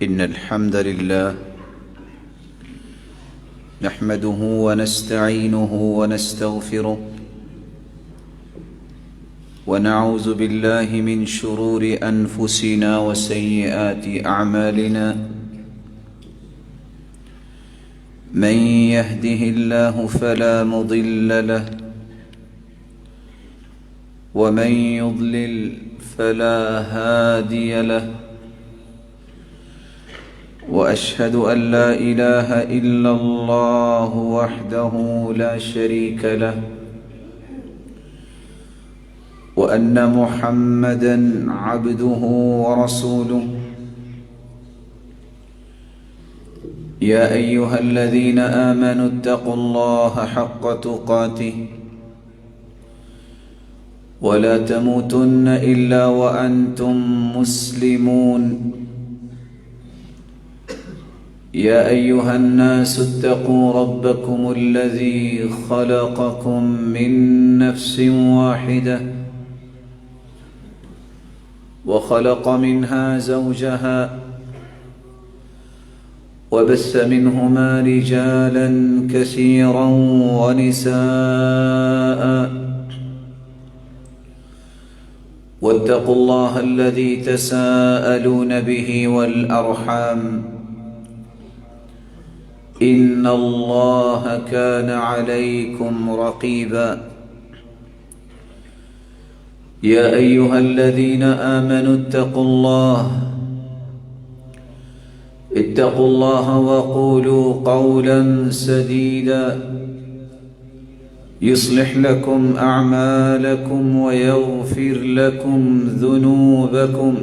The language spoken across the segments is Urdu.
إن الحمد لله نحمده ونستعينه ونستغفره ونعوذ بالله من شرور أنفسنا وسيئات أعمالنا من يهده الله فلا مضل له ومن يضلل فلا هادي له وأشهد أن لا إله إلا الله وحده لا شريك له وأن محمدًا عبده ورسوله يا أيها الذين آمنوا اتقوا الله حق تقاته ولا تموتن إلا وأنتم مسلمون يا أيها الناس اتقوا ربكم الذي خلقكم من نفس واحدة وخلق منها زوجها وبث منهما رجالا كثيرا ونساء واتقوا الله الذي تساءلون به والأرحام إن الله كان عليكم رقيبا يا أيها الذين آمنوا اتقوا الله وقولوا قولا سديدا يصلح لكم أعمالكم ويغفر لكم ذنوبكم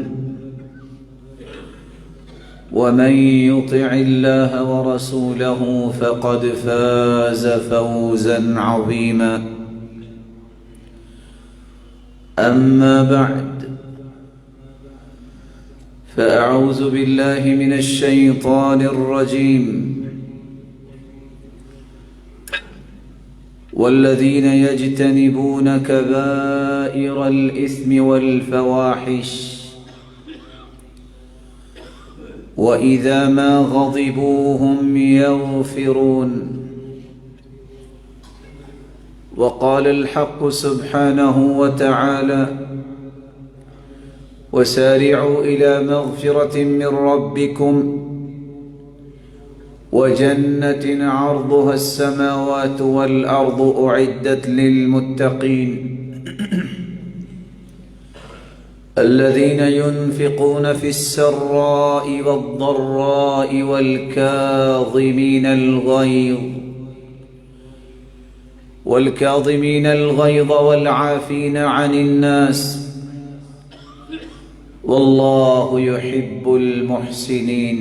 ومن يطع الله ورسوله فقد فاز فوزا عظيما أما بعد فأعوذ بالله من الشيطان الرجيم والذين يجتنبون كبائر الإثم والفواحش وإذا ما غضبوا هم يغفرون وقال الحق سبحانه وتعالى وسارعوا إلى مغفرة من ربكم وجنة عرضها السماوات والأرض أعدت للمتقين الذين ينفقون في السراء والضراء والكاظمين الغيظ والعافين عن الناس والله يحب المحسنين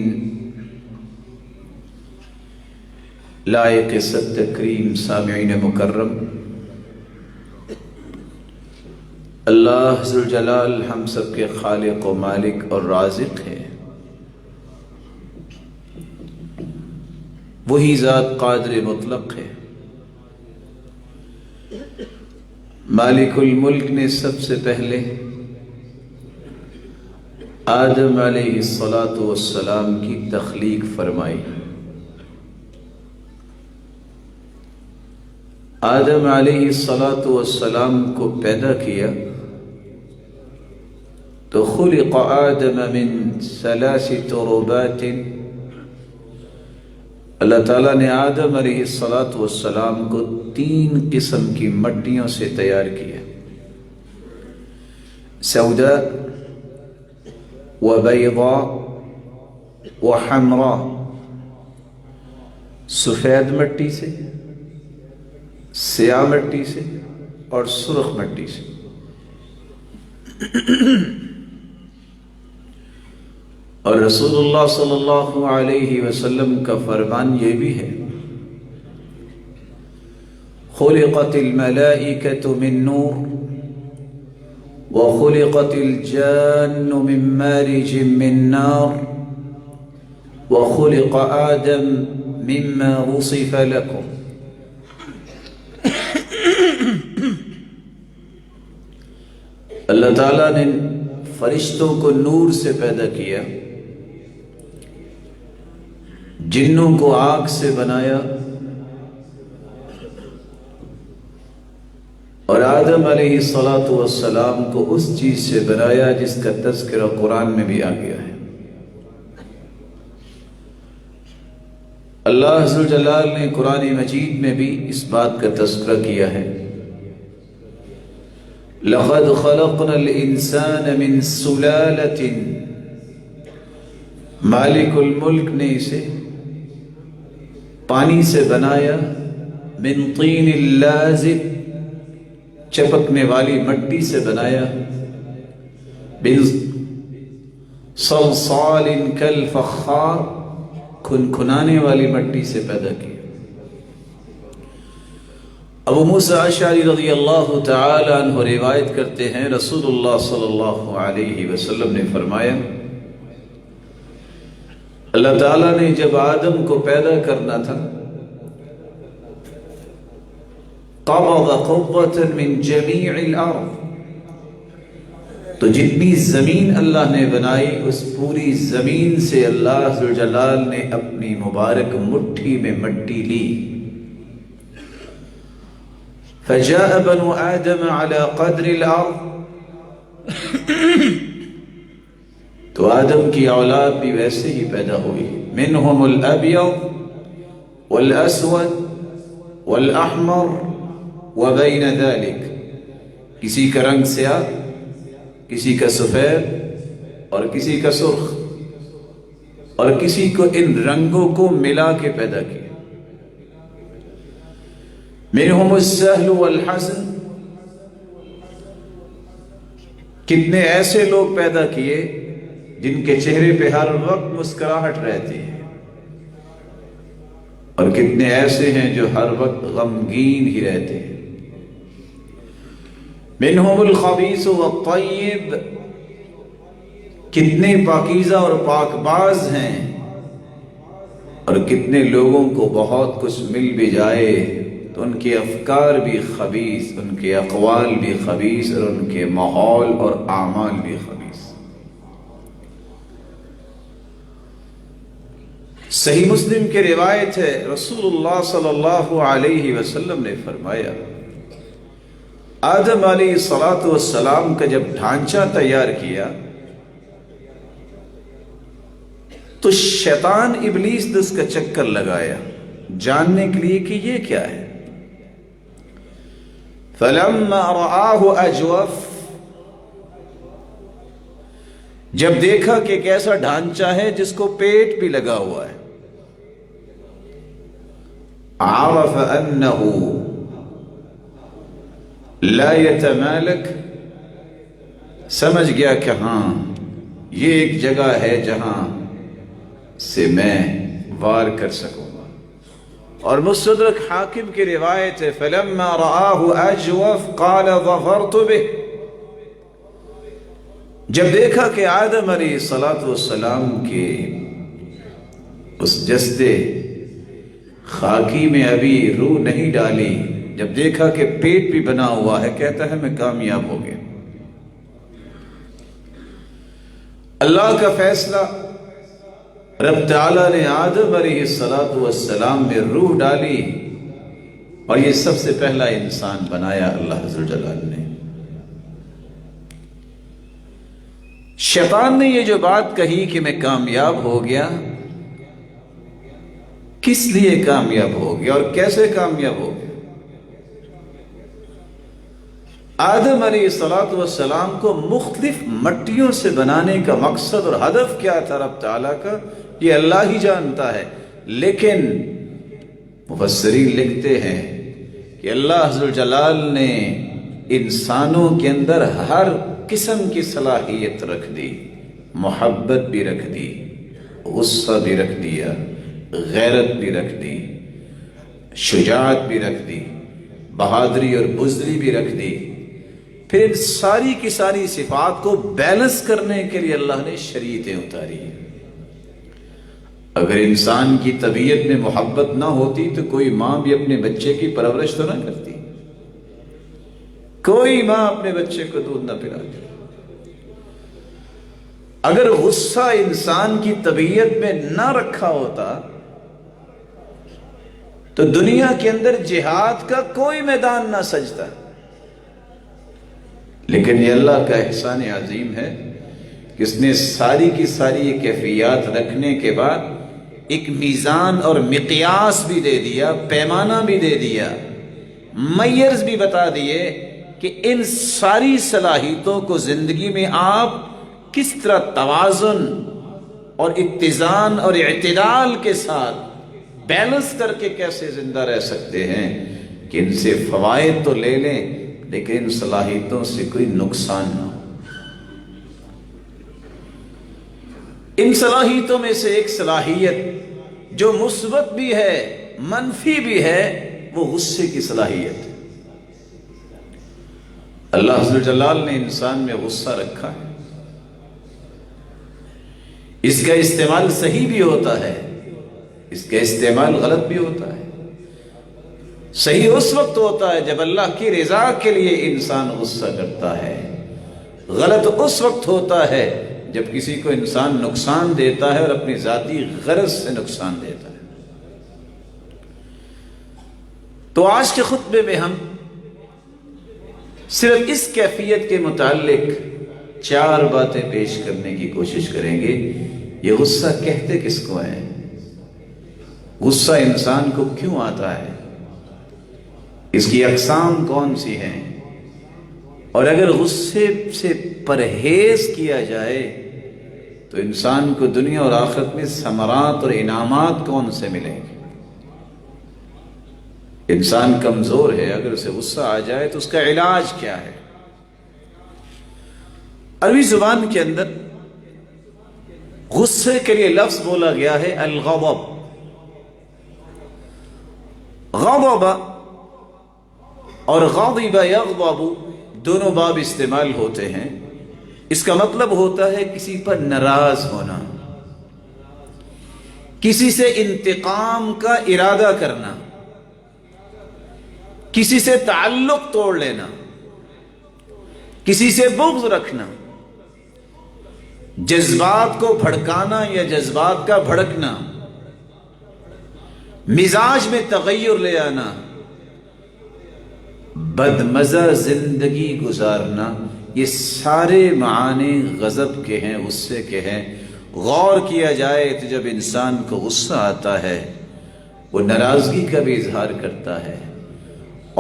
لائق صد تکریم سامعین مکرم، اللہ ذوالجلال ہم سب کے خالق و مالک اور رازق ہے۔ وہی ذات قادر مطلق ہے۔ مالک الملک نے سب سے پہلے آدم علیہ السلام کی تخلیق فرمائی۔ آدم علیہ السلام کو پیدا کیا تو خلق آدم من 3 تربات، اللہ تعالیٰ نے آدم علیہ السلام کو 3 قسم کی مٹیوں سے تیار کیا، سوداء وبیضاء وحمراء، سفید مٹی سے، سیاہ مٹی سے اور سرخ مٹی سے۔ اور رسول اللہ صلی اللہ علیہ وسلم کا فرمان یہ بھی ہے خلقت الملائکۃ من نور وخلقت الجان من مارج من نار وخلق آدم مما وصف لكم۔ اللہ تعالیٰ نے فرشتوں کو نور سے پیدا کیا جنوں کو آگ سے بنایا اور آدم علیہ السلام کو اس چیز سے بنایا جس کا تذکرہ قرآن میں بھی آ گیا ہے۔ اللہ عز و جلال نے قرآن مجید میں بھی اس بات کا تذکرہ کیا ہے، لَقَدْ خَلَقْنَا الْإِنسَانَ مِنْ سُلَالَةٍ، مالک الملک نے اسے پانی سے بنایا، من طین لازب، چپکنے والی مٹی سے بنایا، من صلصال کالفخار، کھنکھنانے والی مٹی سے پیدا کیا۔ ابو موسیٰ اشعری رضی اللہ تعالی عنہ روایت کرتے ہیں، رسول اللہ صلی اللہ علیہ وسلم نے فرمایا، اللہ تعالیٰ نے جب آدم کو پیدا کرنا تھا، قبض قبضة من جمیع الارض، تو جتنی زمین اللہ نے بنائی اس پوری زمین سے اللہ ذوالجلال نے اپنی مبارک مٹھی میں مٹی لی، فجاء بنو آدم على قدر الارض، تو آدم کی اولاد بھی ویسے ہی پیدا ہوئی، منہم الابیض والاسود والاحمر وبین ذلک، کسی کا رنگ سیاہ، کسی کا سفید اور کسی کا سرخ، اور کسی کو ان رنگوں کو ملا کے پیدا کیا، منہم السہل والحزن، کتنے ایسے لوگ پیدا کیے جن کے چہرے پہ ہر وقت مسکراہٹ رہتی ہے، اور کتنے ایسے ہیں جو ہر وقت غمگین ہی رہتے ہیں، منہم الخبیث والطیب، کتنے پاکیزہ اور پاک باز ہیں، اور کتنے لوگوں کو بہت کچھ مل بھی جائے تو ان کے افکار بھی خبیث، ان کے اقوال بھی خبیث، اور ان کے ماحول اور اعمال بھی خبیث۔ صحیح مسلم کے روایت ہے، رسول اللہ صلی اللہ علیہ وسلم نے فرمایا، آدم علیہ السلام کا جب ڈھانچہ تیار کیا تو شیطان ابلیس نے اس کا چکر لگایا جاننے کے لیے کہ یہ کیا ہے، فَلَمَّا رَآهُ أَجْوَفَ، جب دیکھا کہ کیسا ڈھانچہ ہے جس کو پیٹ بھی لگا ہوا ہے، عَرَفَ أَنَّهُ لا يتمالک، سمجھ گیا کہ ہاں یہ ایک جگہ ہے جہاں سے میں وار کر سکوں گا۔ اور مستدرک حاکم کی روایت ہے، فَلَمَّا رَآهُ أَجْوَفَ قَالَ ظَفَرْتُ بِهِ، جب دیکھا کہ آدم علیہ السلام کے اس جسد خاکی میں ابھی روح نہیں ڈالی، جب دیکھا کہ پیٹ بھی بنا ہوا ہے، کہتا ہے میں کامیاب ہو گیا۔ اللہ کا فیصلہ، رب تعالیٰ نے آدم علیہ السلام میں روح ڈالی، اور یہ سب سے پہلا انسان بنایا اللہ عز و جلال نے۔ شیطان نے یہ جو بات کہی کہ میں کامیاب ہو گیا، کس لیے کامیاب ہو گیا اور کیسے کامیاب ہو گیا؟ آدم علیہ السلام کو مختلف مٹیوں سے بنانے کا مقصد اور ہدف کیا تھا رب تعالیٰ کا، یہ اللہ ہی جانتا ہے، لیکن مفسرین لکھتے ہیں کہ اللہ عز و جلال نے انسانوں کے اندر ہر قسم کی صلاحیت رکھ دی، محبت بھی رکھ دی، غصہ بھی رکھ دیا، غیرت بھی رکھ دی، شجاعت بھی رکھ دی، بہادری اور بزدلی بھی رکھ دی۔ پھر ان ساری کی ساری صفات کو بیلنس کرنے کے لیے اللہ نے شریعتیں اتاری ہیں۔ اگر انسان کی طبیعت میں محبت نہ ہوتی تو کوئی ماں بھی اپنے بچے کی پرورش تو نہ کرتی، کوئی ماں اپنے بچے کو دودھ نہ پلاتی۔ اگر غصہ انسان کی طبیعت میں نہ رکھا ہوتا تو دنیا کے اندر جہاد کا کوئی میدان نہ سجتا، لیکن یہ اللہ کا احسان عظیم ہے کہ اس نے ساری کی ساری یہ کیفیات رکھنے کے بعد ایک میزان اور مقیاس بھی دے دیا، پیمانہ بھی دے دیا، میئرز بھی بتا دیے کہ ان ساری صلاحیتوں کو زندگی میں آپ کس طرح توازن اور اتزان اور اعتدال کے ساتھ بیلنس کر کے کیسے زندہ رہ سکتے ہیں کہ ان سے فوائد تو لے لیں لیکن ان صلاحیتوں سے کوئی نقصان نہ ہو۔ ان صلاحیتوں میں سے ایک صلاحیت جو مثبت بھی ہے منفی بھی ہے، وہ غصے کی صلاحیت ہے۔ اللہ عز و جلال نے انسان میں غصہ رکھا ہے، اس کا استعمال صحیح بھی ہوتا ہے، اس کا استعمال غلط بھی ہوتا ہے۔ صحیح اس وقت ہوتا ہے جب اللہ کی رضا کے لیے انسان غصہ کرتا ہے، غلط اس وقت ہوتا ہے جب کسی کو انسان نقصان دیتا ہے اور اپنی ذاتی غرض سے نقصان دیتا ہے۔ تو آج کے خطبے میں ہم صرف اس کیفیت کے متعلق 4 باتیں پیش کرنے کی کوشش کریں گے۔ یہ غصہ کہتے کس کو ہے؟ غصہ انسان کو کیوں آتا ہے؟ اس کی اقسام کون سی ہیں؟ اور اگر غصے سے پرہیز کیا جائے تو انسان کو دنیا اور آخرت میں ثمرات اور انعامات کون سے ملیں گے؟ انسان کمزور ہے، اگر اسے غصہ آ جائے تو اس کا علاج کیا ہے؟ عربی زبان کے اندر غصے کے لیے لفظ بولا گیا ہے الغضب۔ غضب اور غضب یغضب دونوں باب استعمال ہوتے ہیں۔ اس کا مطلب ہوتا ہے کسی پر ناراض ہونا، کسی سے انتقام کا ارادہ کرنا، کسی سے تعلق توڑ لینا، کسی سے بغض رکھنا، جذبات کو بھڑکانا یا جذبات کا بھڑکنا، مزاج میں تغیر لے آنا، بدمزہ زندگی گزارنا، یہ سارے معنی غضب کے ہیں، غصے کے ہیں۔ غور کیا جائے تو جب انسان کو غصہ آتا ہے وہ ناراضگی کا بھی اظہار کرتا ہے،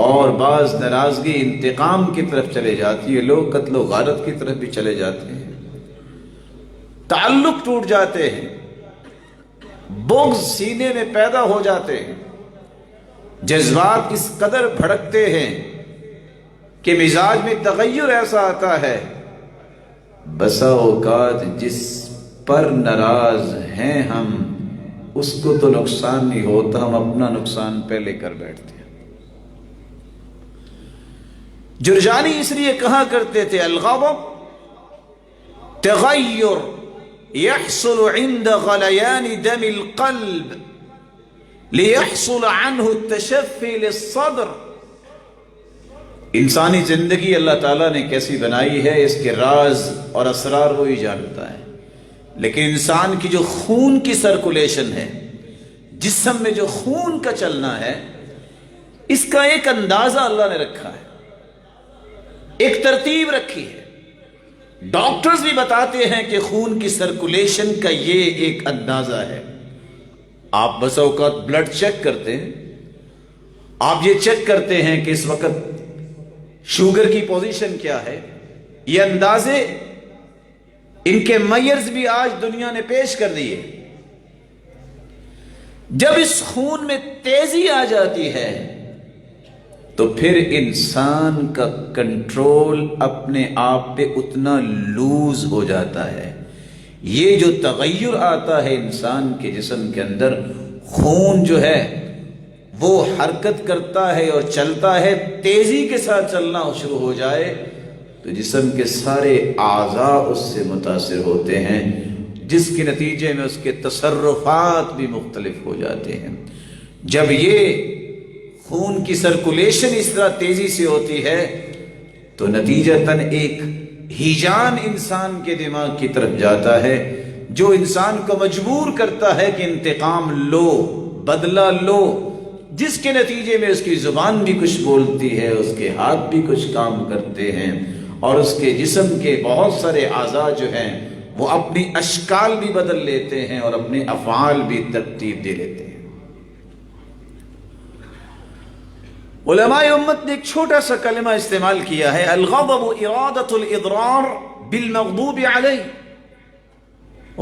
اور بعض ناراضگی انتقام کی طرف چلے جاتی ہے، لوگ قتل و غارت کی طرف بھی چلے جاتے ہیں، تعلق ٹوٹ جاتے ہیں، بغض سینے میں پیدا ہو جاتے ہیں، جذبات اس قدر بھڑکتے ہیں کہ مزاج میں تغیر ایسا آتا ہے۔ بسا اوقات جس پر ناراض ہیں ہم، اس کو تو نقصان نہیں ہوتا، ہم اپنا نقصان پہلے کر بیٹھتے ہیں۔ جرجانی اس لیے کہا کرتے تھے الغضب تغیر يحصل عند غليان دم القلب ليحصل عنه التشفي للصدر۔ انسانی زندگی اللہ تعالیٰ نے کیسی بنائی ہے، اس کے راز اور اسرار وہی جانتا ہے، لیکن انسان کی جو خون کی سرکولیشن ہے، جسم میں جو خون کا چلنا ہے، اس کا ایک اندازہ اللہ نے رکھا ہے، ایک ترتیب رکھی ہے۔ ڈاکٹرز بھی بتاتے ہیں کہ خون کی سرکولیشن کا یہ ایک اندازہ ہے۔ آپ بس اوقات بلڈ چیک کرتے ہیں، آپ یہ چیک کرتے ہیں کہ اس وقت شوگر کی پوزیشن کیا ہے، یہ اندازے ان کے میئرز بھی آج دنیا نے پیش کر دیے۔ جب اس خون میں تیزی آ جاتی ہے تو پھر انسان کا کنٹرول اپنے آپ پہ اتنا لوز ہو جاتا ہے۔ یہ جو تغیر آتا ہے انسان کے جسم کے اندر، خون جو ہے وہ حرکت کرتا ہے اور چلتا ہے، تیزی کے ساتھ چلنا شروع ہو جائے تو جسم کے سارے اعضاء اس سے متاثر ہوتے ہیں، جس کے نتیجے میں اس کے تصرفات بھی مختلف ہو جاتے ہیں۔ جب یہ خون کی سرکولیشن اس طرح تیزی سے ہوتی ہے تو نتیجتاً ایک ہیجان انسان کے دماغ کی طرف جاتا ہے، جو انسان کو مجبور کرتا ہے کہ انتقام لو، بدلہ لو، جس کے نتیجے میں اس کی زبان بھی کچھ بولتی ہے، اس کے ہاتھ بھی کچھ کام کرتے ہیں، اور اس کے جسم کے بہت سارے اعضاء جو ہیں وہ اپنی اشکال بھی بدل لیتے ہیں اور اپنے افعال بھی ترتیب دے لیتے ہیں۔ علماء امت نے ایک چھوٹا سا کلمہ استعمال کیا ہے، الغضب ارادۃ الاضرار بالمغضوب علیہ۔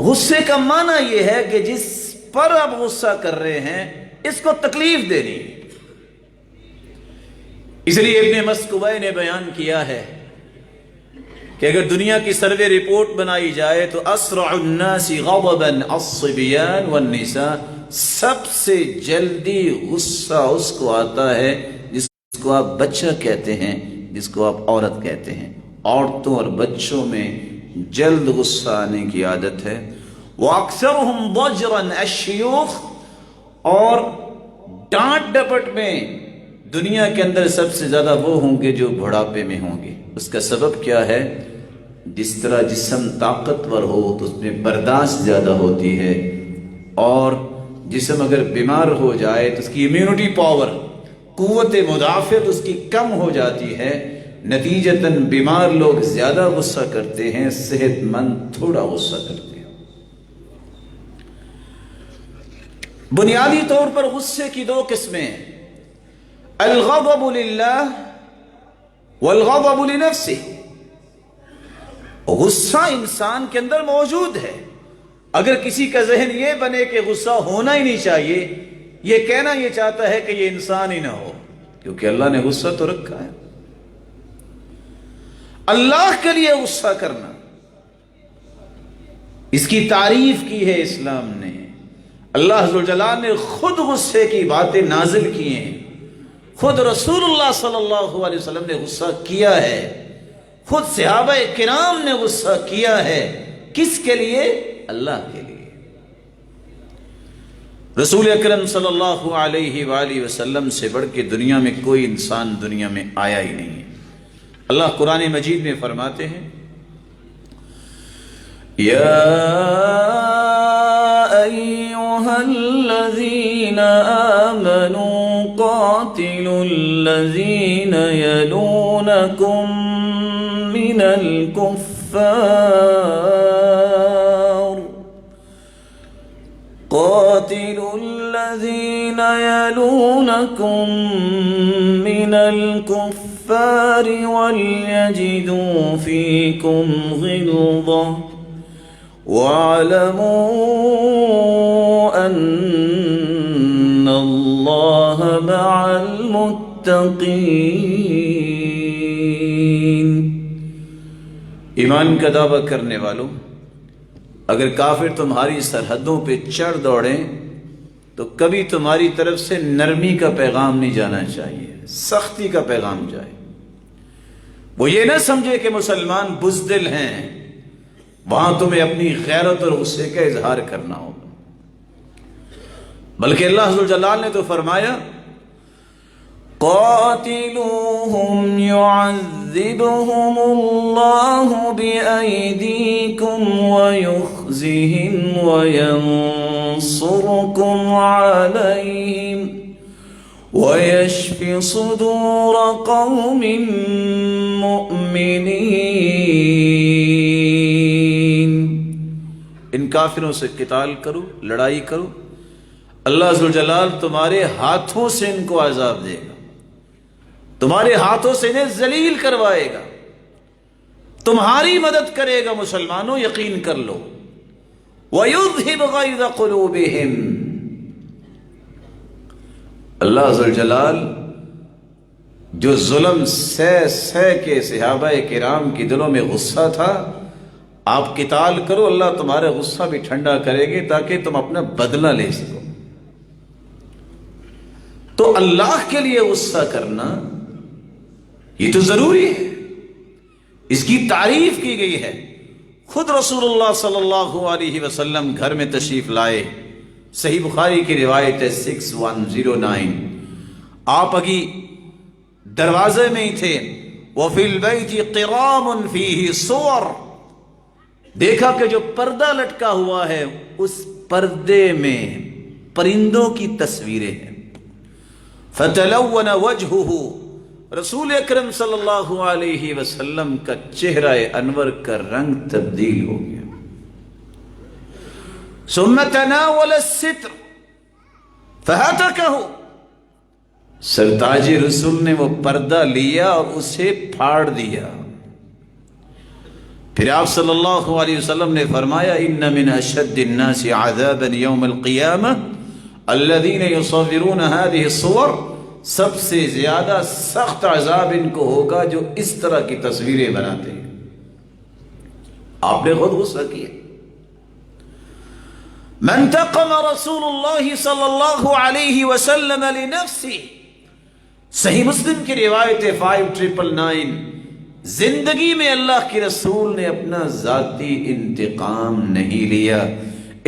غصے کا معنی یہ ہے کہ جس پر آپ غصہ کر رہے ہیں اس کو تکلیف دینی۔ اس لیے ابن مسکوبہ نے بیان کیا ہے کہ اگر دنیا کی سروے رپورٹ بنائی جائے تو اسرع الناس غضبا الصبیان والنساء، سب سے جلدی غصہ اس کو آتا ہے جس کو آپ بچہ کہتے ہیں، جس کو آپ عورت کہتے ہیں۔ عورتوں اور بچوں میں جلد غصہ آنے کی عادت ہے۔ وَأَكْثَرُهُمْ ضَجْرًا الشِّيُوخ، اور ڈانٹ ڈپٹ میں دنیا کے اندر سب سے زیادہ وہ ہوں گے جو بڑھاپے میں ہوں گے۔ اس کا سبب کیا ہے؟ جس طرح جسم طاقتور ہو تو اس میں برداشت زیادہ ہوتی ہے، اور جسم اگر بیمار ہو جائے تو اس کی امیونٹی پاور، قوت مدافعت اس کی کم ہو جاتی ہے۔ نتیجتاً بیمار لوگ زیادہ غصہ کرتے ہیں، صحت مند تھوڑا غصہ کرتے ہیں۔ بنیادی طور پر غصے کی دو قسمیں ہیں، الغضب للہ والغضب لنفسہ۔ غصہ انسان کے اندر موجود ہے۔ اگر کسی کا ذہن یہ بنے کہ غصہ ہونا ہی نہیں چاہیے، یہ کہنا یہ چاہتا ہے کہ یہ انسان ہی نہ ہو، کیونکہ اللہ نے غصہ تو رکھا ہے۔ اللہ کے لیے غصہ کرنا، اس کی تعریف کی ہے اسلام نے۔ اللہ ذوالجلال نے خود غصے کی باتیں نازل کی ہیں، خود رسول اللہ صلی اللہ علیہ وسلم نے غصہ کیا ہے، خود صحابہ کرام نے غصہ کیا ہے۔ کس کے لیے؟ اللہ کے لیے۔ رسول اکرم صلی اللہ علیہ وآلہ وسلم سے بڑھ کے دنیا میں کوئی انسان دنیا میں آیا ہی نہیں ہے۔ اللہ قرآن مجید میں فرماتے ہیں، یا ایہا الذین آمنوا قاتلوا الذین یلونکم من الکفار، قاتلوا الذین یلونکم من الکفار ولیجدوا فیکم غلظہ وَاعْلَمُوا أَنَّ اللَّهَ مَعَ الْمُتَّقِينَ۔ ایمان کا دعویٰ کرنے والوں، اگر کافر تمہاری سرحدوں پہ چڑھ دوڑیں تو کبھی تمہاری طرف سے نرمی کا پیغام نہیں جانا چاہیے، سختی کا پیغام جائے۔ وہ یہ نہ سمجھے کہ مسلمان بزدل ہیں، وہاں تمہیں اپنی غیرت اور غصے کا اظہار کرنا ہوگا، بلکہ اللہ ذوالجلال نے تو فرمایا، قاتلوہم یعذبہم اللہ بأیدیکم ویخزہم وینصرکم علیہم ویشف صدور قوم مؤمنین۔ ان کافروں سے قتال کرو، لڑائی کرو، اللہ ذوالجلال تمہارے ہاتھوں سے ان کو عذاب دے گا، تمہارے ہاتھوں سے انہیں ذلیل کروائے گا، تمہاری مدد کرے گا۔ مسلمانوں یقین کر لو، وَيُذْهِبْ غَيْظَ قُلُوبِهِمْ۔ اللہ ذوالجلال جو ظلم سہ کے صحابہ کرام کے دلوں میں غصہ تھا، آپ قتال کرو، اللہ تمہارا غصہ بھی ٹھنڈا کرے گے تاکہ تم اپنا بدلہ لے سکو۔ تو اللہ کے لیے غصہ کرنا یہ تو ضروری ہے، اس کی تعریف کی گئی ہے۔ خود رسول اللہ صلی اللہ علیہ وسلم گھر میں تشریف لائے، صحیح بخاری کی روایت ہے 6109، آپ ابھی دروازے میں ہی تھے، وَفِي الْبَيْتِ قِرَامٌ فِيهِ صُوَرٌ، دیکھا کہ جو پردہ لٹکا ہوا ہے اس پردے میں پرندوں کی تصویریں ہیں۔ فتلون وجهه، رسول اکرم صلی اللہ علیہ وسلم کا چہرہ انور کا رنگ تبدیل ہو گیا. ثم تناول الستر فهتكه، سرتاج رسول نے وہ پردہ لیا اور اسے پھاڑ دیا. پھر آپ صلی اللہ علیہ وسلم نے فرمایا ان من اشد الناس عذابا یوم القیامہ الذین یصورون هذه الصور، سب سے زیادہ سخت عذاب ان کو ہوگا جو اس طرح کی تصویریں بناتے ہیں. آپ نے خود غصہ کیا. منتقم رسول اللہ صلی اللہ علیہ وسلم لنفسی، صحیح مسلم کی روایت 5999، زندگی میں اللہ کے رسول نے اپنا ذاتی انتقام نہیں لیا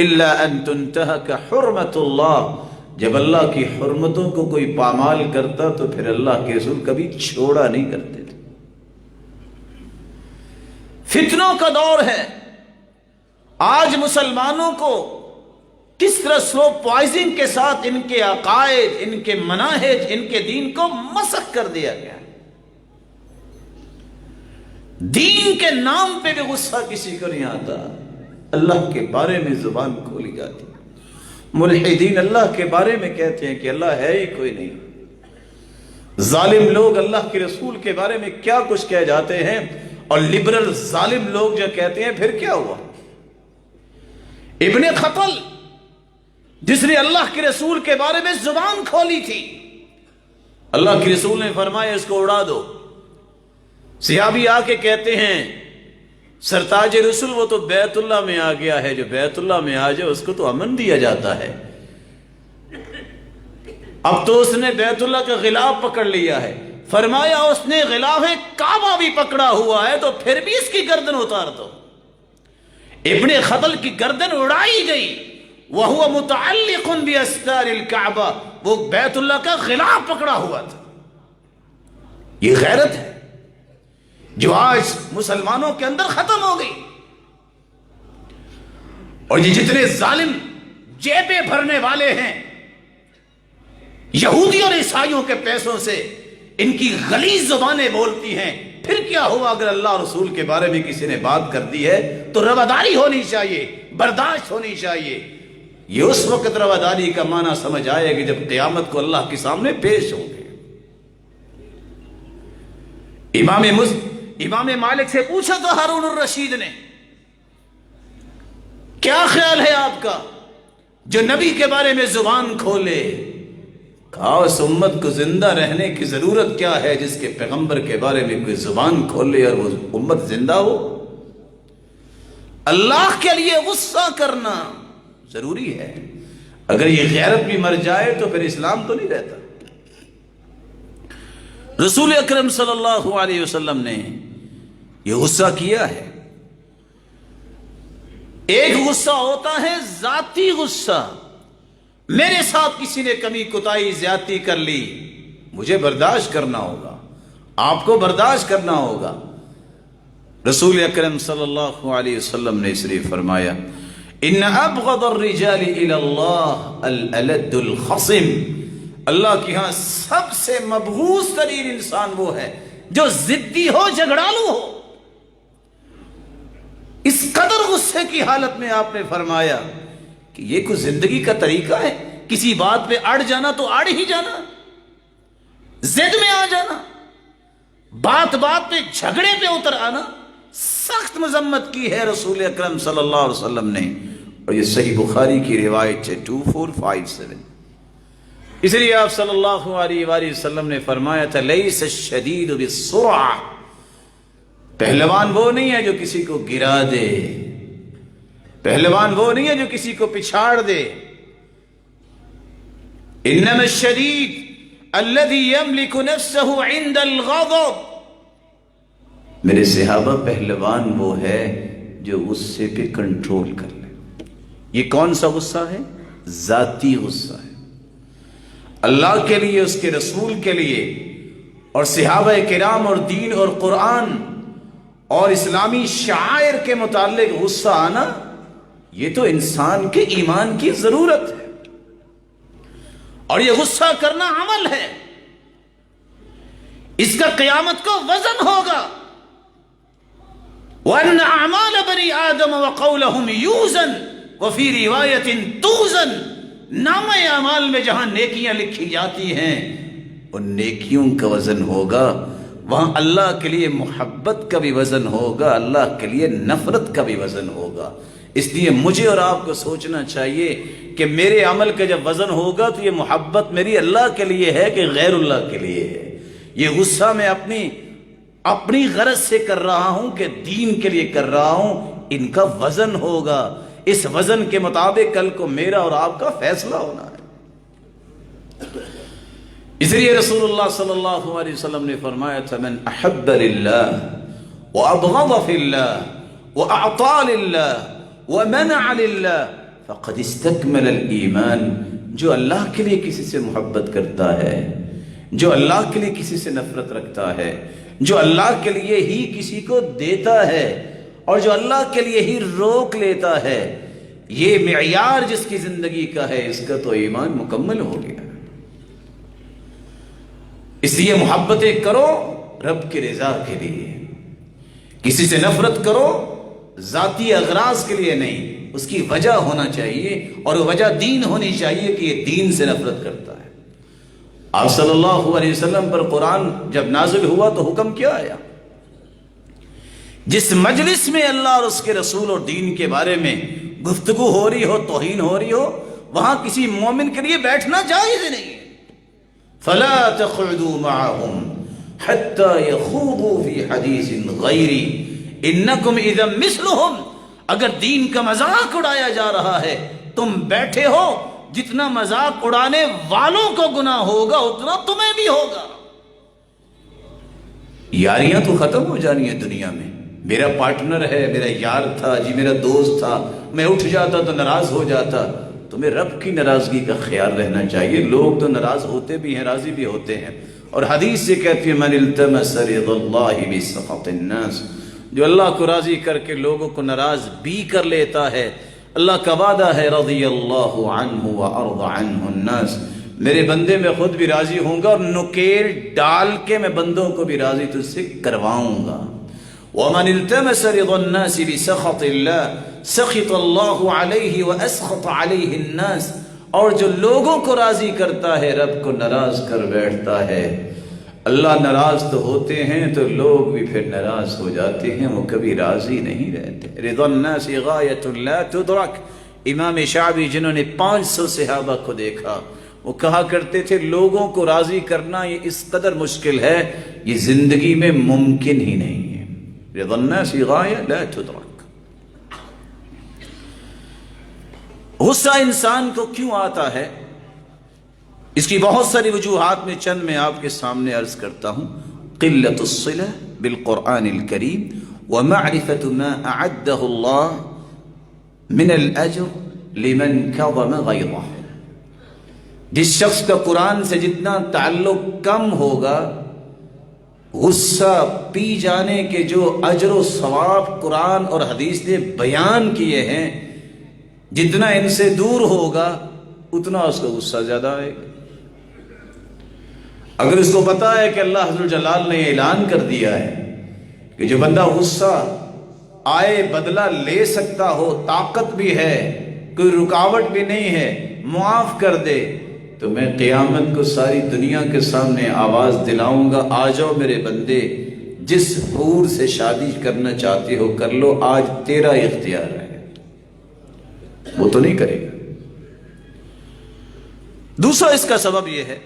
الا ان تنتہک حرمت اللہ، جب اللہ کی حرمتوں کو کوئی پامال کرتا تو پھر اللہ کے رسول کبھی چھوڑا نہیں کرتے تھے. فتنوں کا دور ہے. آج مسلمانوں کو کس طرح سلو پوائزنگ کے ساتھ ان کے عقائد، ان کے مناہج، ان کے دین کو مسخ کر دیا گیا. دین کے نام پہ بھی غصہ کسی کو نہیں آتا. اللہ کے بارے میں زبان کھولی جاتی. ملحدین اللہ کے بارے میں کہتے ہیں کہ اللہ ہے ہی کوئی نہیں. ظالم لوگ اللہ کے رسول کے بارے میں کیا کچھ کہہ جاتے ہیں، اور لبرل ظالم لوگ جو کہتے ہیں پھر کیا ہوا. ابن خطل جس نے اللہ کے رسول کے بارے میں زبان کھولی تھی، اللہ کے رسول نے فرمایا اس کو اڑا دو. صحابی آ کے کہتے ہیں سرتاج رسول وہ تو بیت اللہ میں آ گیا ہے، جو بیت اللہ میں آ جائے اس کو تو امن دیا جاتا ہے. اب تو اس نے بیت اللہ کا غلاف پکڑ لیا ہے. فرمایا اس نے غلاف کعبہ بھی پکڑا ہوا ہے تو پھر بھی اس کی گردن اتار دو. ابن خطل کی گردن اڑائی گئی، وَهُوَ مُتَعَلِّقٌ بِأَسْتَارِ الْكَعْبَةِ، وہ بیت اللہ کا غلاف پکڑا ہوا تھا. یہ غیرت ہے جو آج مسلمانوں کے اندر ختم ہو گئی. اور یہ جتنے ظالم جیبیں بھرنے والے ہیں یہودی اور عیسائیوں کے پیسوں سے، ان کی غلیظ زبانیں بولتی ہیں. پھر کیا ہوا اگر اللہ رسول کے بارے میں کسی نے بات کر دی ہے تو رواداری ہونی چاہیے، برداشت ہونی چاہیے. یہ اس وقت رواداری کا معنی سمجھ آئے گی جب قیامت کو اللہ کے سامنے پیش ہوں گے. امام مالک سے پوچھا تھا ہارون الرشید نے، کیا خیال ہے آپ کا جو نبی کے بارے میں زبان کھولے؟ کہا اس امت کو زندہ رہنے کی ضرورت کیا ہے جس کے پیغمبر کے بارے میں کوئی زبان کھولے اور وہ امت زندہ ہو. اللہ کے لیے غصہ کرنا ضروری ہے. اگر یہ غیرت بھی مر جائے تو پھر اسلام تو نہیں رہتا. رسول اکرم صلی اللہ علیہ وسلم نے یہ غصہ کیا ہے. ایک غصہ ہوتا ہے ذاتی غصہ، میرے ساتھ کسی نے کمی کوتاہی زیادتی کر لی، مجھے برداشت کرنا ہوگا، آپ کو برداشت کرنا ہوگا. رسول اکرم صلی اللہ علیہ وسلم نے اس لیے فرمایا ان ابغض الرجال الى اللہ الالد الخصم، اللہ کی ہاں سب سے مبغوض ترین انسان وہ ہے جو ضدی ہو، جھگڑالو ہو. اس قدر غصے کی حالت میں آپ نے فرمایا کہ یہ کوئی زندگی کا طریقہ ہے؟ کسی بات پہ اڑ جانا تو اڑ ہی جانا، ضد میں آ جانا، بات بات پہ جھگڑے پہ اتر آنا. سخت مذمت کی ہے رسول اکرم صلی اللہ علیہ وسلم نے، اور یہ صحیح بخاری کی روایت ہے 2457. اس لیے آپ صلی اللہ علیہ وآلہ وسلم نے فرمایا تھا لیس الشدید بالسرعہ، پہلوان وہ نہیں ہے جو کسی کو گرا دے، پہلوان وہ نہیں ہے جو کسی کو پچھاڑ دے. انما الشدید الذي يملك نفسه عند الغضب، میرے صحابہ پہلوان وہ ہے جو غصے پہ کنٹرول کر لے. یہ کون سا غصہ ہے؟ ذاتی غصہ ہے. اللہ کے لیے، اس کے رسول کے لیے اور صحابہ کرام اور دین اور قرآن اور اسلامی شعائر کے متعلق غصہ آنا، یہ تو انسان کے ایمان کی ضرورت ہے. اور یہ غصہ کرنا عمل ہے، اس کا قیامت کو وزن ہوگا۔ وَأَنَّ أَعْمَالَ بَنِي آدَمَ وَقَوْلَهُمْ يُوزَنْ وَفِي رِوَایَةٍ تُوزَنْ، نامہ اعمال میں جہاں نیکیاں لکھی جاتی ہیں ان نیکیوں کا وزن ہوگا، وہاں اللہ کے لیے محبت کا بھی وزن ہوگا، اللہ کے لیے نفرت کا بھی وزن ہوگا۔ اس لیے مجھے اور آپ کو سوچنا چاہیے کہ میرے عمل کا جب وزن ہوگا تو یہ محبت میری اللہ کے لیے ہے کہ غیر اللہ کے لیے ہے، یہ غصہ میں اپنی غرض سے کر رہا ہوں کہ دین کے لیے کر رہا ہوں، ان کا وزن ہوگا۔ اس وزن کے مطابق کل کو میرا اور آپ کا فیصلہ ہونا ہے۔ اس لیے رسول اللہ صلی اللہ علیہ وسلم نے فرمایا تھا، من احب للہ وابغض فی اللہ واعطى للہ ومنع للہ فقد استکمل الایمان، جو اللہ کے لیے کسی سے محبت کرتا ہے، جو اللہ کے لیے کسی سے نفرت رکھتا ہے، جو اللہ کے لیے ہی کسی کو دیتا ہے اور جو اللہ کے لیے ہی روک لیتا ہے، یہ معیار جس کی زندگی کا ہے، اس کا تو ایمان مکمل ہو گیا۔ اس لیے محبتیں کرو رب کی رضا کے لیے، کسی سے نفرت کرو ذاتی اغراض کے لیے نہیں، اس کی وجہ ہونا چاہیے اور وہ وجہ دین ہونی چاہیے کہ یہ دین سے نفرت کرتا ہے۔ آپ صلی اللہ علیہ وسلم پر قرآن جب نازل ہوا تو حکم کیا آیا؟ جس مجلس میں اللہ اور اس کے رسول اور دین کے بارے میں گفتگو ہو رہی ہو، توہین ہو رہی ہو، وہاں کسی مومن کے لیے بیٹھنا جائز نہیں ہے۔ فَلَا تَقْعُدُوا مَعَهُمْ حَتَّى يَخُوضُوا فِي حَدِيثٍ غَيْرِي إِنَّكُمْ إِذًا مِثْلُهُمْ، اگر دین کا مذاق اڑایا جا رہا ہے تم بیٹھے ہو، جتنا مذاق اڑانے والوں کو گناہ ہوگا اتنا تمہیں بھی ہوگا۔ یاریاں تو ختم ہو جانی ہیں دنیا میں، میرا پارٹنر ہے، میرا یار تھا جی، میرا دوست تھا، میں اٹھ جاتا تو ناراض ہو جاتا۔ تمہیں رب کی ناراضگی کا خیال رہنا چاہیے۔ لوگ تو ناراض ہوتے بھی ہیں، راضی بھی ہوتے ہیں، اور حدیث سے کہتی ہے من التمس رضا اللہ بسخط الناس، جو اللہ کو راضی کر کے لوگوں کو ناراض بھی کر لیتا ہے، اللہ کا وعدہ ہے رضی اللہ عنہ وارض عنہ الناس، میرے بندے میں خود بھی راضی ہوں گا اور نکیل ڈال کے میں بندوں کو بھی راضی تجھ سے کرواؤں گا۔ ومن التمس رضا الناس بسخط اللہ سخط اللہ علیہ واسخط علیہ الناس، اور جو لوگوں کو راضی کرتا ہے رب کو ناراض کر بیٹھتا ہے۔ اللہ ناراض تو ہوتے ہیں تو لوگ بھی پھر ناراض ہو جاتے ہیں، وہ کبھی راضی نہیں رہتے۔ رضا الناس غایۃ لا تدرک، امام شعبی جنہوں نے 500 صحابہ کو دیکھا، وہ کہا کرتے تھے لوگوں کو راضی کرنا یہ اس قدر مشکل ہے، یہ زندگی میں ممکن ہی نہیں ہے۔ رضا الناس غایہ لا تدرک۔ غصہ انسان کو کیوں آتا ہے؟ اس کی بہت ساری وجوہات میں چند میں آپ کے سامنے عرض کرتا ہوں۔ قلت الصلہ بالقرآن الکریم ومعرفت ما اعدہ اللہ من الاجر لمن کظم غیظہ، جس شخص کا قرآن سے جتنا تعلق کم ہوگا، غصہ پی جانے کے جو اجر و ثواب قرآن اور حدیث نے بیان کیے ہیں، جتنا ان سے دور ہوگا اتنا اس کو غصہ زیادہ آئے گا۔ اگر اس کو پتا ہے کہ اللہ عز و جلال نے اعلان کر دیا ہے کہ جو بندہ غصہ آئے بدلہ لے سکتا ہو، طاقت بھی ہے، کوئی رکاوٹ بھی نہیں ہے، معاف کر دے، تو میں قیامت کو ساری دنیا کے سامنے آواز دلاؤں گا، آ جاؤ میرے بندے، جس حور سے شادی کرنا چاہتے ہو کر لو، آج تیرا اختیار ہے۔ وہ تو نہیں کرے گا۔ دوسرا اس کا سبب یہ ہے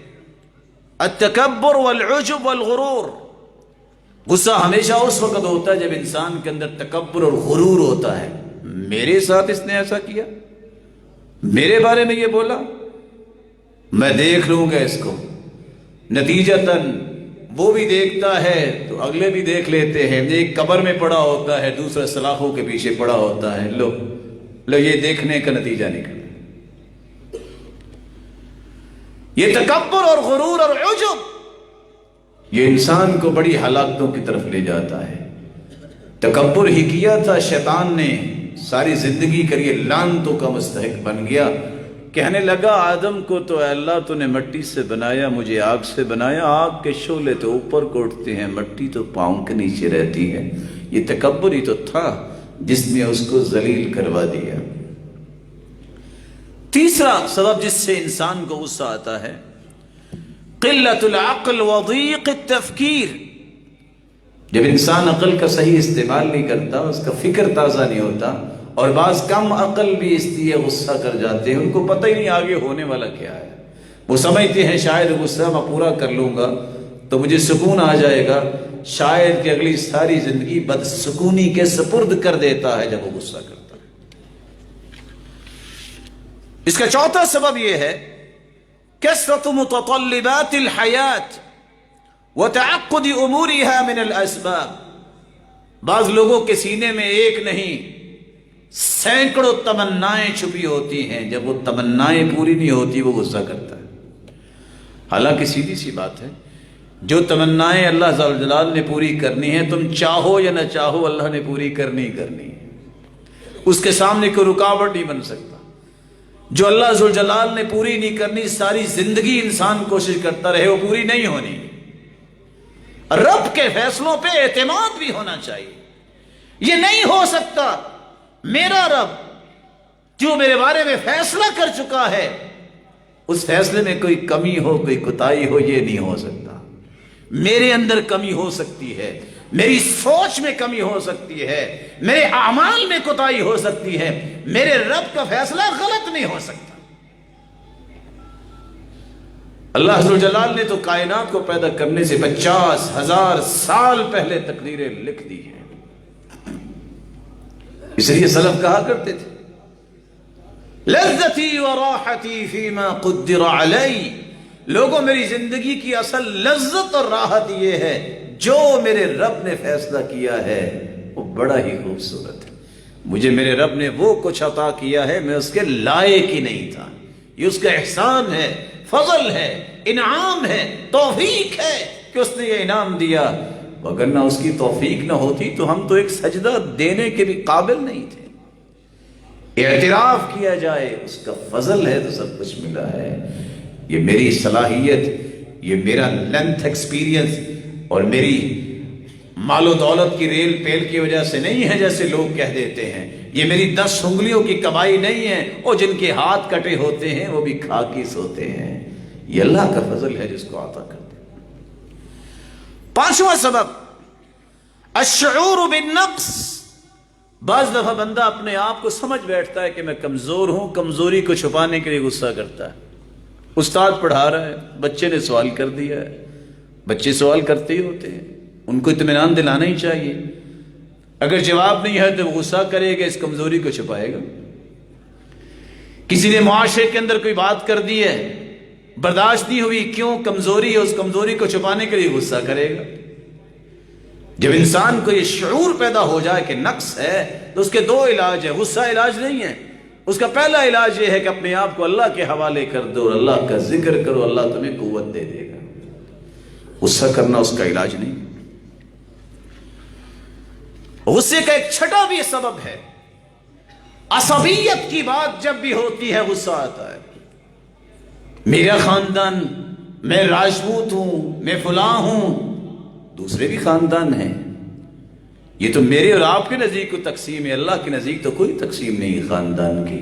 التکبر والعجب والغرور۔ غصہ ہمیشہ اس وقت ہوتا ہے جب انسان کے اندر تکبر اور غرور ہوتا ہے، میرے ساتھ اس نے ایسا کیا، میرے بارے میں یہ بولا، میں دیکھ لوں گا اس کو۔ نتیجتاً وہ بھی دیکھتا ہے تو اگلے بھی دیکھ لیتے ہیں، ایک قبر میں پڑا ہوتا ہے، دوسرا سلاخوں کے پیچھے پڑا ہوتا ہے، لو یہ دیکھنے کا نتیجہ نکلا۔ یہ تکبر اور غرور اور عجب یہ انسان کو بڑی ہلاکتوں کی طرف لے جاتا ہے۔ تکبر ہی کیا تھا شیطان نے، ساری زندگی کریے لعنتوں کا مستحق بن گیا۔ کہنے لگا آدم کو تو اے اللہ تو نے مٹی سے بنایا، مجھے آگ سے بنایا، آگ کے شعلے تو اوپر کو اٹھتے ہیں، مٹی تو پاؤں کے نیچے رہتی ہے۔ یہ تکبر ہی تو تھا جس نے اس کو ذلیل کروا دیا۔ تیسرا سبب جس سے انسان کو غصہ آتا ہے قلت العقل وضیق التفکیر۔ جب انسان عقل کا صحیح استعمال نہیں کرتا، اس کا فکر تازہ نہیں ہوتا، اور بعض کم عقل بھی اس لیے غصہ کر جاتے ہیں، ان کو پتہ ہی نہیں آگے ہونے والا کیا ہے۔ وہ سمجھتے ہیں شاید غصہ میں پورا کر لوں گا تو مجھے سکون آ جائے گا، شاید کہ اگلی ساری زندگی بدسکونی کے سپرد کر دیتا ہے جب وہ غصہ کرتا ہے۔ اس کا چوتھا سبب یہ ہے کثرت متطلبات الحیات وتعقد امورها من الاسباب۔ بعض لوگوں کے سینے میں ایک نہیں سینکڑوں تمنائیں چھپی ہوتی ہیں، جب وہ تمنائیں پوری نہیں ہوتی وہ غصہ کرتا ہے۔ حالانکہ سیدھی سی بات ہے، جو تمنائیں اللہ ذوالجلال جلال نے پوری کرنی ہے، تم چاہو یا نہ چاہو اللہ نے پوری کرنی کرنی ہے، اس کے سامنے کوئی رکاوٹ نہیں بن سکتا۔ جو اللہ ذوالجلال نے پوری نہیں کرنی، ساری زندگی انسان کوشش کرتا رہے وہ پوری نہیں ہونی۔ رب کے فیصلوں پہ اعتماد بھی ہونا چاہیے۔ یہ نہیں ہو سکتا میرا رب جو میرے بارے میں فیصلہ کر چکا ہے اس فیصلے میں کوئی کمی ہو، کوئی کوتاہی ہو، یہ نہیں ہو سکتا۔ میرے اندر کمی ہو سکتی ہے، میری سوچ میں کمی ہو سکتی ہے، میرے اعمال میں کوتاہی ہو سکتی ہے، میرے رب کا فیصلہ غلط نہیں ہو سکتا۔ اللہ ذوالجلال نے تو کائنات کو پیدا کرنے سے 50,000 سال پہلے تقدیریں لکھ دی ہیں۔ اس لیے سلف کہا کرتے تھے لذتی و راحتی فیما قدر علی، لوگوں میری زندگی کی اصل لذت اور راحت یہ ہے جو میرے رب نے فیصلہ کیا ہے وہ بڑا ہی خوبصورت ہے۔ مجھے میرے رب نے وہ کچھ عطا کیا ہے میں اس کے لائق ہی نہیں تھا، یہ اس کا احسان ہے، فضل ہے، انعام ہے، توفیق ہے کہ اس نے یہ انعام دیا، وگرنہ اس کی توفیق نہ ہوتی تو ہم تو ایک سجدہ دینے کے بھی قابل نہیں تھے۔ اعتراف کیا جائے اس کا فضل ہے تو سب کچھ ملا ہے۔ یہ میری صلاحیت، یہ میرا لینتھ ایکسپیرینس اور میری مال و دولت کی ریل پیل کی وجہ سے نہیں ہے جیسے لوگ کہہ دیتے ہیں، یہ میری 10 انگلیوں کی کمائی نہیں ہے، اور جن کے ہاتھ کٹے ہوتے ہیں وہ بھی کھا کے سوتے ہیں۔ یہ اللہ کا فضل ہے جس کو عطا کرتے ہیں۔ 5واں سبب الشعور بالنقص۔ بعض دفعہ بندہ اپنے آپ کو سمجھ بیٹھتا ہے کہ میں کمزور ہوں، کمزوری کو چھپانے کے لیے غصہ کرتا ہے۔ استاد پڑھا رہا ہے، بچے نے سوال کر دیا ہے، بچے سوال کرتے ہی ہوتے ہیں، ان کو اطمینان دلانا ہی چاہیے۔ اگر جواب نہیں ہے تو وہ غصہ کرے گا، اس کمزوری کو چھپائے گا۔ کسی نے معاشرے کے اندر کوئی بات کر دی ہے، برداشت نہیں ہوئی، کیوں؟ کمزوری ہے، اس کمزوری کو چھپانے کے لیے غصہ کرے گا۔ جب انسان کو یہ شعور پیدا ہو جائے کہ نقص ہے تو اس کے 2 علاج ہیں۔ غصہ علاج نہیں ہے، اس کا پہلا علاج یہ ہے کہ اپنے آپ کو اللہ کے حوالے کر دو اور اللہ کا ذکر کرو، اللہ تمہیں قوت دے دے گا۔ غصہ کرنا اس کا علاج نہیں۔ غصے کا ایک چھٹا بھی سبب ہے، عصبیت کی بات جب بھی ہوتی ہے غصہ آتا ہے۔ میرا خاندان، میں راجپوت ہوں، میں فلاں ہوں، دوسرے بھی خاندان ہیں، یہ تو میرے اور آپ کے نزدیک کو تقسیم ہے، اللہ کے نزدیک تو کوئی تقسیم نہیں خاندان کی۔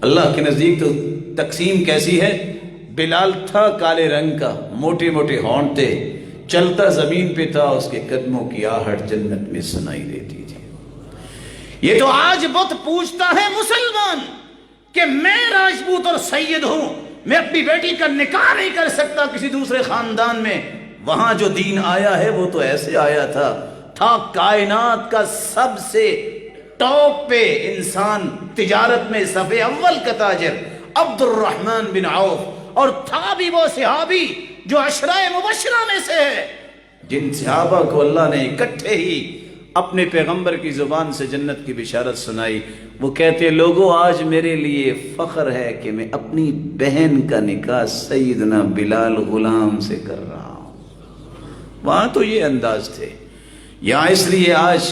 اللہ کے نزدیک تو تقسیم کیسی ہے؟ بلال تھا کالے رنگ کا، موٹے موٹے ہونٹ تھے، چلتا زمین پہ تھا، اس کے قدموں کی آہٹ جنت میں سنائی دیتی تھی۔ یہ تو آج بت پوچھتا ہے مسلمان کہ میں راجپوت اور سید ہوں، میں اپنی بیٹی کا نکاح نہیں کر سکتا کسی دوسرے خاندان میں۔ وہاں جو دین آیا ہے وہ تو ایسے آیا تھا کائنات کا سب سے ٹاپ پہ انسان، تجارت میں صف اول کا تاجر عبد الرحمن بن عوف، اور تھا بھی وہ صحابی جو عشرہ مبشرہ میں سے ہے، جن صحابہ کو اللہ نے اکٹھے ہی اپنے پیغمبر کی زبان سے جنت کی بشارت سنائی۔ وہ کہتے لوگوں آج میرے لیے فخر ہے کہ میں اپنی بہن کا نکاح سیدنا بلال غلام سے کر رہا ہوں۔ وہاں تو یہ انداز تھے، یہاں اس لیے آج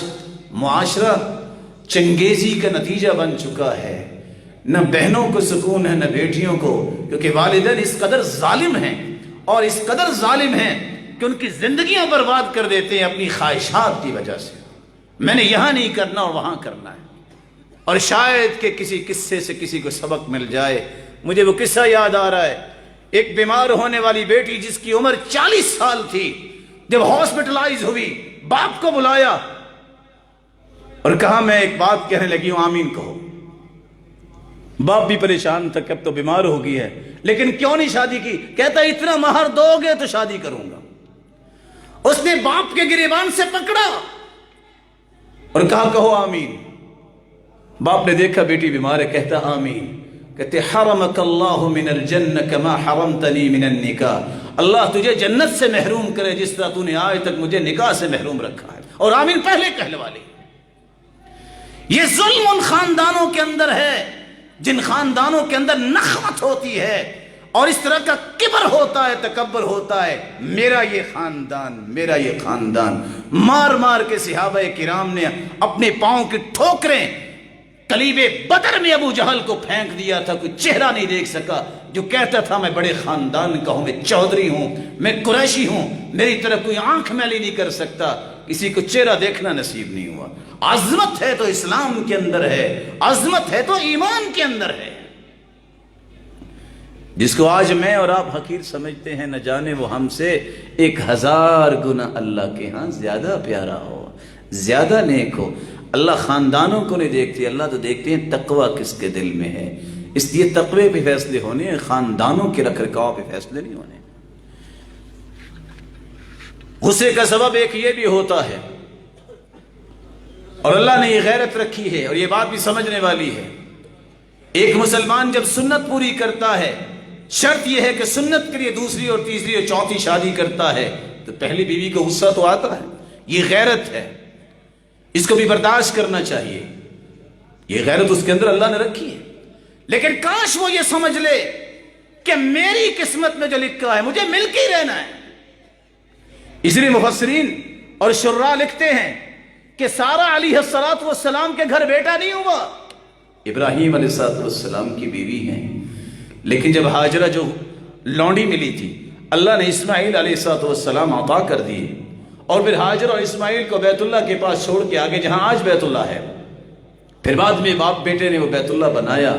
معاشرہ چنگیزی کا نتیجہ بن چکا ہے، نہ بہنوں کو سکون ہے نہ بیٹیوں کو، کیونکہ والدین اس قدر ظالم ہیں اور اس قدر ظالم ہیں کہ ان کی زندگیاں برباد کر دیتے ہیں اپنی خواہشات کی وجہ سے۔ میں نے یہاں نہیں کرنا اور وہاں کرنا ہے، اور شاید کہ کسی قصے سے کسی کو سبق مل جائے۔ مجھے وہ قصہ یاد آ رہا ہے، ایک بیمار ہونے والی بیٹی جس کی عمر 40 سال تھی، جب ہاسپٹلائز ہوئی باپ کو بلایا اور کہا میں ایک بات کہنے لگی ہوں، آمین کہو۔ باپ بھی پریشان تھا کہ اب تو بیمار ہو گئی ہے، لیکن کیوں نہیں شادی کی؟ کہتا اتنا مہر دو گے تو شادی کروں گا۔ اس نے باپ کے گریبان سے پکڑا اور کہا کہو آمین۔ باپ نے دیکھا بیٹی بیمار ہے، کہتا آمین۔ کہتے حرمک اللہ من الجنہ کما حرمتنی من النکاح، اللہ تجھے جنت سے محروم کرے جس طرح تو نے آج تک مجھے نکاح سے محروم رکھا ہے، اور آمین پہلے کہنے والی۔ یہ ظلم ان خاندانوں کے اندر ہے جن خاندانوں کے اندر نخوت ہوتی ہے اور اس طرح کا کبر ہوتا ہے، تکبر ہوتا ہے، میرا یہ خاندان، میرا یہ خاندان۔ مار مار کے صحابہ کرام نے اپنے پاؤں کی ٹھوکریں کلیب بدر میں ابو جہل کو پھینک دیا تھا، کوئی چہرہ نہیں دیکھ سکا۔ جو کہتا تھا میں بڑے خاندان کا ہوں، میں چودھری ہوں، میں قریشی ہوں، میری طرف کوئی آنکھ میلی نہیں کر سکتا، کسی کو چہرہ دیکھنا نصیب نہیں ہوا۔ عظمت ہے تو اسلام کے اندر ہے، عظمت ہے تو ایمان کے اندر ہے۔ جس کو آج میں اور آپ حقیر سمجھتے ہیں، نہ جانے وہ ہم سے 1000 گنا اللہ کے ہاں زیادہ پیارا ہو، زیادہ نیک ہو۔ اللہ خاندانوں کو نہیں دیکھتے، اللہ تو دیکھتے ہیں تقوی کس کے دل میں ہے۔ اس لیے تقوی پہ فیصلے ہونے، خاندانوں کے رکھ رکھاؤ پہ فیصلے نہیں ہونے۔ غصے کا سبب ایک یہ بھی ہوتا ہے، اور اللہ نے یہ غیرت رکھی ہے اور یہ بات بھی سمجھنے والی ہے، ایک مسلمان جب سنت پوری کرتا ہے، شرط یہ ہے کہ سنت کے لیے دوسری اور تیسری اور چوتھی شادی کرتا ہے تو پہلی بیوی کو غصہ تو آتا ہے، یہ غیرت ہے، اس کو بھی برداشت کرنا چاہیے، یہ غیرت اس کے اندر اللہ نے رکھی ہے۔ لیکن کاش وہ یہ سمجھ لے کہ میری قسمت میں جو لکھا ہے مجھے مل کے ہی رہنا ہے۔ اس لیے مفسرین اور شراح لکھتے ہیں کہ سارہ علیہ السلام کے گھر بیٹا نہیں ہوا، ابراہیم علیہ السلام کی بیوی ہیں، لیکن جب ہاجرہ جو لونڈی ملی تھی، اللہ نے اسماعیل علیہ السلام عطا کر دیے، اور پھر ہاجر اور اسماعیل کو بیت اللہ کے پاس چھوڑ کے آگے جہاں آج بیت اللہ ہے، پھر بعد میں باپ بیٹے نے وہ بیت اللہ بنایا۔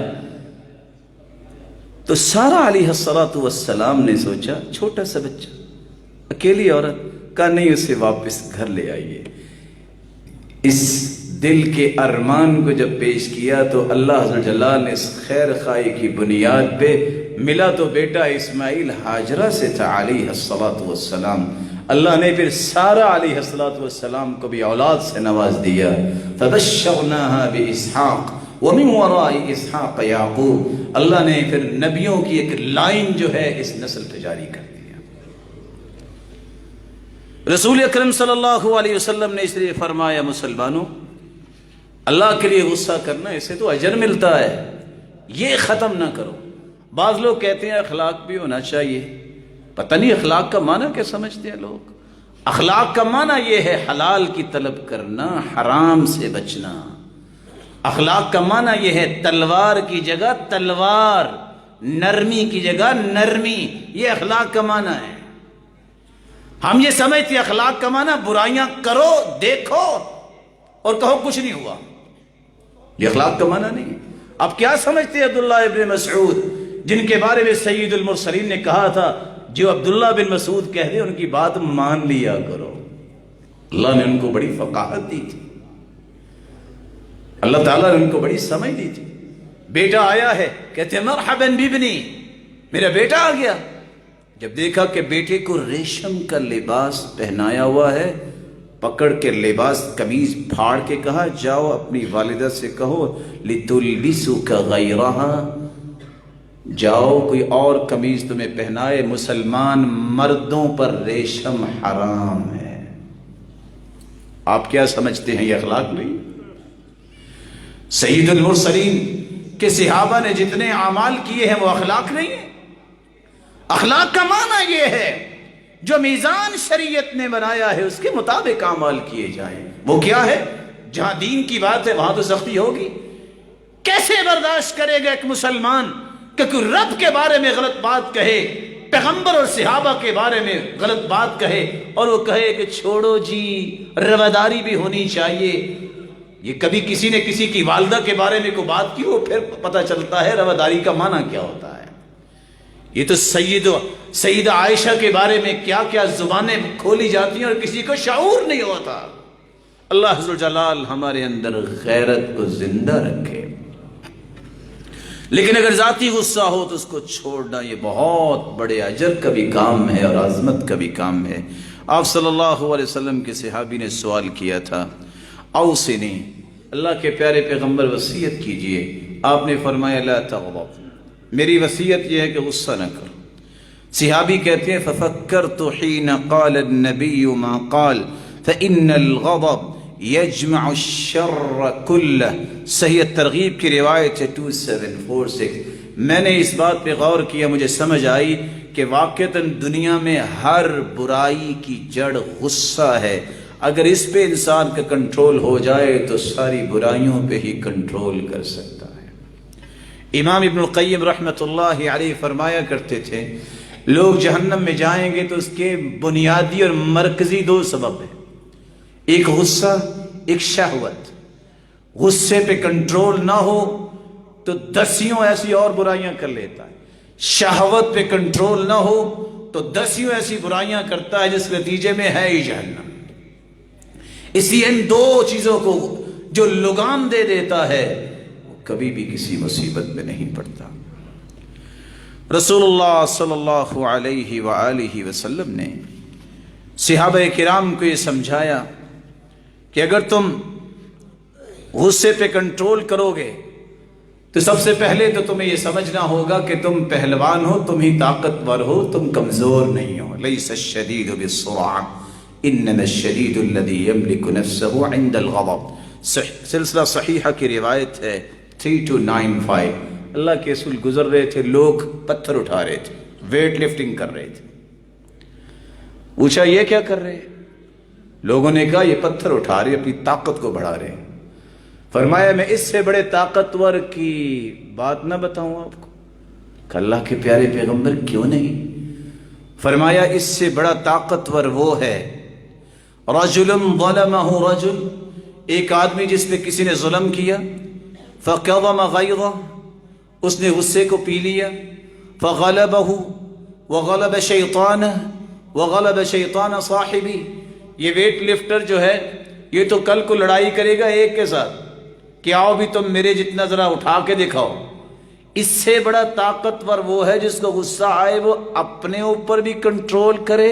تو سارہ علیہ السلام نے سوچا چھوٹا سا بچہ، اکیلی عورت، کہا نہیں اسے واپس گھر لے آئیے۔ اس دل کے ارمان کو جب پیش کیا تو اللہ عز و جل نے اس خیر خواہی کی بنیاد پہ، ملا تو بیٹا اسماعیل ہاجرہ سے تھا علیہ السلام، اللہ نے پھر سارہ علیہ السلام کو بھی اولاد سے نواز دیا، فبشرناها باسحاق ومن وراء اسحاق یعقوب، اللہ نے پھر نبیوں کی ایک لائن جو ہے اس نسل پہ جاری کر دیا۔ رسول اکرم صلی اللہ علیہ وسلم نے اس لیے فرمایا مسلمانوں، اللہ کے لیے غصہ کرنا اسے تو اجر ملتا ہے، یہ ختم نہ کرو۔ بعض لوگ کہتے ہیں اخلاق بھی ہونا چاہیے، پتہ نہیں اخلاق کا معنی کیا سمجھتے ہیں لوگ۔ اخلاق کا معنی یہ ہے حلال کی طلب کرنا، حرام سے بچنا۔ اخلاق کا معنی یہ ہے تلوار کی جگہ تلوار، نرمی کی جگہ نرمی، یہ اخلاق کا معنی ہے۔ ہم یہ سمجھتے ہیں اخلاق کا معنی برائیاں کرو، دیکھو اور کہو کچھ نہیں ہوا، یہ اخلاق کا معنی نہیں ہے۔ اب کیا سمجھتے ہیں عبداللہ ابن مسعود، جن کے بارے میں سید المرسلین نے کہا تھا جو عبداللہ بن مسعود کہہ دے ان کی بات مان لیا کرو۔ اللہ نے ان کو بڑی فقاہت دی تھی، اللہ تعالیٰ نے ان کو بڑی سمجھ دی تھی۔ بیٹا آیا ہے، کہتے مرحبا بابنی، میرا بیٹا آ گیا۔ جب دیکھا کہ بیٹے کو ریشم کا لباس پہنایا ہوا ہے، پکڑ کے لباس قمیض پھاڑ کے کہا جاؤ اپنی والدہ سے کہو لتلبسک غیرہا، جاؤ کوئی اور قمیض تمہیں پہنائے، مسلمان مردوں پر ریشم حرام ہے۔ آپ کیا سمجھتے ہیں یہ اخلاق نہیں؟ سید المرسلین کے صحابہ نے جتنے اعمال کیے ہیں وہ اخلاق نہیں ہے۔ اخلاق کا معنی یہ ہے جو میزان شریعت نے بنایا ہے اس کے مطابق اعمال کیے جائیں۔ وہ کیا ہے؟ جہاں دین کی بات ہے وہاں تو سختی ہوگی، کیسے برداشت کرے گا ایک مسلمان کہ کوئی رب کے بارے میں غلط بات کہے، پیغمبر اور صحابہ کے بارے میں غلط بات کہے، اور وہ کہے کہ چھوڑو جی رواداری بھی ہونی چاہیے۔ یہ کبھی کسی نے کسی کی والدہ کے بارے میں کوئی بات کی، وہ پھر پتہ چلتا ہے رواداری کا معنی کیا ہوتا ہے۔ یہ تو سیدہ عائشہ کے بارے میں کیا کیا زبانیں کھولی جاتی ہیں اور کسی کو شعور نہیں ہوتا۔ اللہ ذوالجلال ہمارے اندر غیرت کو زندہ رکھے۔ لیکن اگر ذاتی غصہ ہو تو اس کو چھوڑنا یہ بہت بڑے اجر کا بھی کام ہے اور عظمت کا بھی کام ہے۔ آپ صلی اللہ علیہ وسلم کے صحابی نے سوال کیا تھا، اوصنی، اللہ کے پیارے پیغمبر وصیت کیجئے۔ آپ نے فرمایا لا تغضب، میری وصیت یہ ہے کہ غصہ نہ کرو۔ صحابی کہتے ہیں ففکرت حین قال النبی ما قال فإن الغضب یجمع الشر کلہ۔ صحیح ترغیب کی روایت ہے 2746۔ میں نے اس بات پہ غور کیا، مجھے سمجھ آئی کہ واقعتاً دنیا میں ہر برائی کی جڑ غصہ ہے۔ اگر اس پہ انسان کا کنٹرول ہو جائے تو ساری برائیوں پہ ہی کنٹرول کر سکتا ہے۔ امام ابن القیم رحمۃ اللہ علیہ فرمایا کرتے تھے لوگ جہنم میں جائیں گے تو اس کے بنیادی اور مرکزی دو سبب ہیں، ایک غصہ، ایک شہوت۔ غصے پہ کنٹرول نہ ہو تو دسیوں ایسی اور برائیاں کر لیتا ہے، شہوت پہ کنٹرول نہ ہو تو دسیوں ایسی برائیاں کرتا ہے جس نتیجے میں ہے ہی جہنم۔ اس لیے ان دو چیزوں کو جو لگام دے دیتا ہے وہ کبھی بھی کسی مصیبت میں نہیں پڑتا۔ رسول اللہ صلی اللہ علیہ وآلہ وسلم نے صحابہ کرام کو یہ سمجھایا کہ اگر تم غصے پہ کنٹرول کرو گے تو سب سے پہلے تو تمہیں یہ سمجھنا ہوگا کہ تم پہلوان ہو، تم ہی طاقتور ہو، تم کمزور نہیں ہو۔ لیس الشدید بالسرعہ انما الشدید الذی یملک نفسہ عند الغضب۔ سلسلہ صحیحہ کی روایت ہے 3295۔ اللہ کے رسول گزر رہے تھے، لوگ پتھر اٹھا رہے تھے، ویٹ لفٹنگ کر رہے تھے۔ پوچھا یہ کیا کر رہے ہیں؟ لوگوں نے کہا یہ پتھر اٹھا رہے، اپنی طاقت کو بڑھا رہے ہیں۔ فرمایا میں اس سے بڑے طاقتور کی بات نہ بتاؤں آپ کو؟ کہ اللہ کے پیارے پیغمبر کیوں نہیں؟ فرمایا اس سے بڑا طاقتور وہ ہے رجل ظلمہ رجل، ایک آدمی جس پہ کسی نے ظلم کیا، فقضم غیظہ، اس نے غصے کو پی لیا، فغلبہ وغلب شیطانہ وغلب شیطان صاحبی، یہ ویٹ لفٹر جو ہے یہ تو کل کو لڑائی کرے گا ایک کے ساتھ کہ آؤ بھی تم میرے جتنا ذرا اٹھا کے دکھاؤ۔ اس سے بڑا طاقتور وہ ہے جس کو غصہ آئے وہ اپنے اوپر بھی کنٹرول کرے،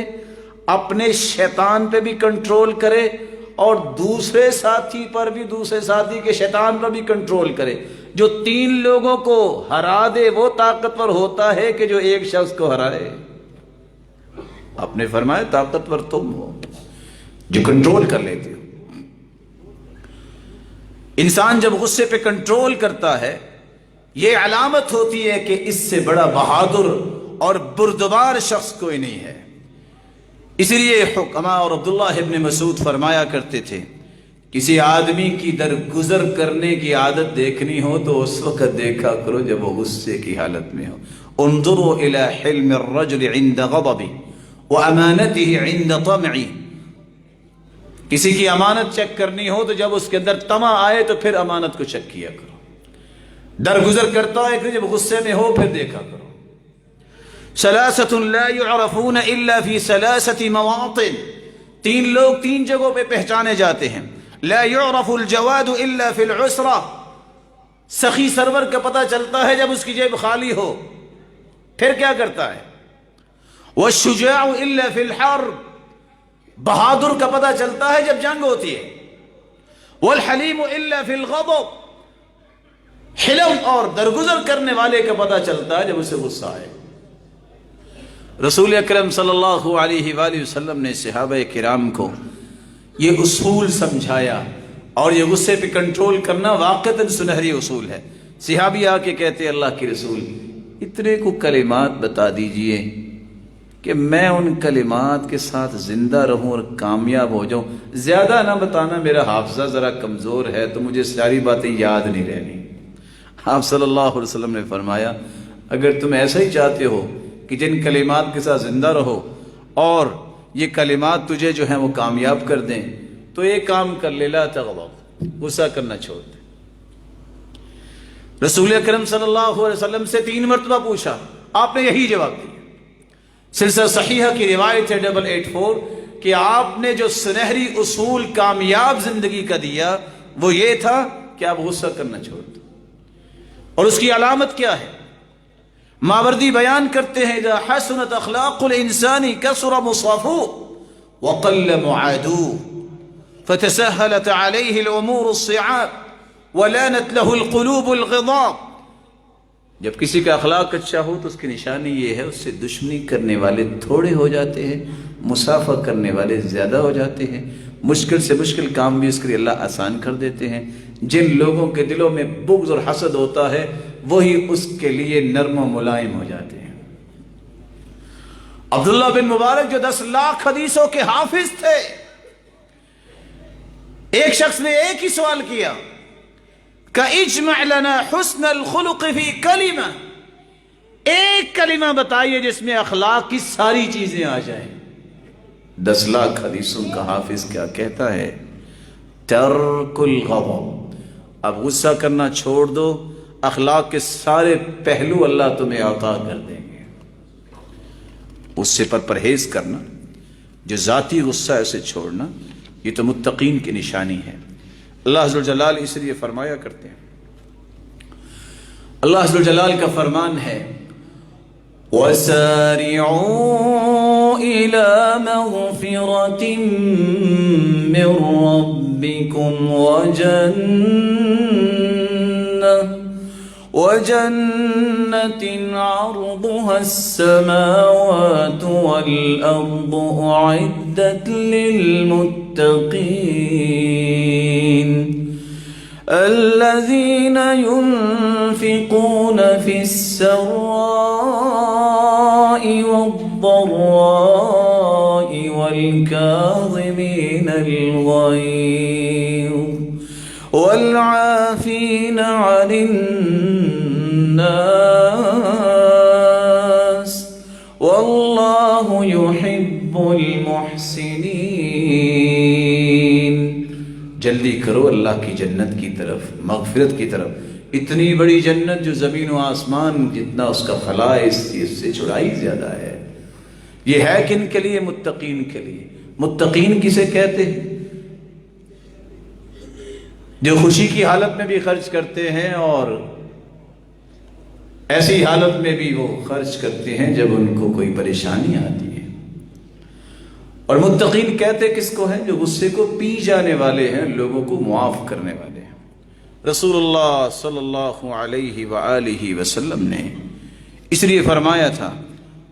اپنے شیطان پہ بھی کنٹرول کرے، اور دوسرے ساتھی پر بھی، دوسرے ساتھی کے شیطان پر بھی کنٹرول کرے۔ جو تین لوگوں کو ہرا دے وہ طاقتور ہوتا ہے کہ جو ایک شخص کو ہرائے۔ آپ نے فرمایا طاقتور تم ہو جو کنٹرول کر لیتے ہو۔ انسان جب غصے پہ کنٹرول کرتا ہے یہ علامت ہوتی ہے کہ اس سے بڑا بہادر اور بردبار شخص کوئی نہیں ہے۔ اسی لیے حکما اور عبداللہ ابن مسعود فرمایا کرتے تھے کسی آدمی کی درگزر کرنے کی عادت دیکھنی ہو تو اس وقت دیکھا کرو جب وہ غصے کی حالت میں ہو۔ انظروا الى حلم الرجل عند غضبه وامانته عند طمعه، کسی کی امانت چیک کرنی ہو تو جب اس کے اندر طمع آئے تو پھر امانت کو چیک کیا کرو۔ درگزر کرتا ہے کہ جب غصے میں ہو پھر دیکھا کرو۔ ثلاثۃ لا يعرفون الا في ثلاثة مواطن، تین لوگ تین جگہوں پہ پہچانے جاتے ہیں۔ لا يعرف الجواد الا في العسرة، سخی سرور کا پتہ چلتا ہے جب اس کی جیب خالی ہو، پھر کیا کرتا ہے؟ والشجاع الا في الحرب، بہادر کا پتہ چلتا ہے جب جنگ ہوتی ہے۔ والحلیم الا في الغضب، حلم اور درگزر کرنے والے کا پتہ چلتا ہے جب اسے غصہ آئے۔ رسول اکرم صلی اللہ علیہ وآلہ وسلم نے صحابہ کرام کو یہ اصول سمجھایا، اور یہ غصے پہ کنٹرول کرنا واقعتاً سنہری اصول ہے۔ صحابی آ کے کہتے اللہ کے رسول اتنے کو کلمات بتا دیجئے کہ میں ان کلمات کے ساتھ زندہ رہوں اور کامیاب ہو جاؤں، زیادہ نہ بتانا، میرا حافظہ ذرا کمزور ہے تو مجھے ساری باتیں یاد نہیں رہنی۔ آپ صلی اللہ علیہ وسلم نے فرمایا اگر تم ایسا ہی چاہتے ہو کہ جن کلمات کے ساتھ زندہ رہو اور یہ کلمات تجھے جو ہیں وہ کامیاب کر دیں تو ایک کام کر لے، لا تغضب، غصہ کرنا چھوڑ دے۔ رسول اکرم صلی اللہ علیہ وسلم سے 3 مرتبہ پوچھا، آپ نے یہی جواب دیا۔ سلسلہ صحیحہ کی روایت ہے 884 کہ آپ نے جو سنہری اصول کامیاب زندگی کا دیا وہ یہ تھا کہ آپ غصہ کرنا چھوڑ دو۔ اور اس کی علامت کیا ہے؟ ماوردی بیان کرتے ہیں اذا حسنت اخلاق الانسان کثر مصافوه وقل معادوه فتسهلت عليه الامور الصعاب ولانت له القلوب الغضاب۔ جب کسی کا اخلاق اچھا ہو تو اس کی نشانی یہ ہے اس سے دشمنی کرنے والے تھوڑے ہو جاتے ہیں، مصافحہ کرنے والے زیادہ ہو جاتے ہیں، مشکل سے مشکل کام بھی اس کے لیے اللہ آسان کر دیتے ہیں۔ جن لوگوں کے دلوں میں بغض اور حسد ہوتا ہے وہی اس کے لیے نرم و ملائم ہو جاتے ہیں۔ عبداللہ بن مبارک جو 10 لاکھ حدیثوں کے حافظ تھے، ایک شخص نے ایک ہی سوال کیا کہ اجمع لنا حسن الخلق فی کلمہ، ایک کلمہ بتائیے جس میں اخلاق کی ساری چیزیں آ جائیں۔ 10 لاکھ حدیثوں کا حافظ کیا کہتا ہے؟ ترک الغضب، اب غصہ کرنا چھوڑ دو، اخلاق کے سارے پہلو اللہ تمہیں عطا کر دیں گے۔ اس سے پرہیز کرنا، جو ذاتی غصہ ہے اسے چھوڑنا، یہ تو متقین کی نشانی ہے۔ اللہ عز و جلال اس لیے فرمایا کرتے ہیں، اللہ عز و جلال کا فرمان ہے وَسَارِعُوا إِلَى مَغْفِرَةٍ مِّن رَّبِّكُمْ وَجَنَّةٍ عَرْضُهَا السَّمَاوَاتُ وَالْأَرْضُ أُعِدَّتْ لِلْمُتَّقِينَ الَّذِينَ يُنْفِقُونَ فِي السَّرَّاءِ وَالضَّرَّاءِ وَالْكَاظِمِينَ الْغَيْظَ وَالْعَافِينَ عَنِ النَّاسِ وَاللَّهُ يُحِبُّ الْمُحْسِنِينَ۔ جلدی کرو اللہ کی جنت کی طرف، مغفرت کی طرف۔ اتنی بڑی جنت جو زمین و آسمان جتنا اس کا خلا ہے اس سے چوڑائی زیادہ ہے۔ یہ ہے کن کے لیے؟ متقین کے لیے۔ متقین کسے کہتے ہیں؟ جو خوشی کی حالت میں بھی خرچ کرتے ہیں اور ایسی حالت میں بھی وہ خرچ کرتے ہیں جب ان کو کوئی پریشانی آتی ہے۔ اور متقین کہتے کس کو ہیں؟ جو غصے کو پی جانے والے ہیں، لوگوں کو معاف کرنے والے ہیں۔ رسول اللہ صلی اللہ علیہ وآلہ وسلم نے اس لیے فرمایا تھا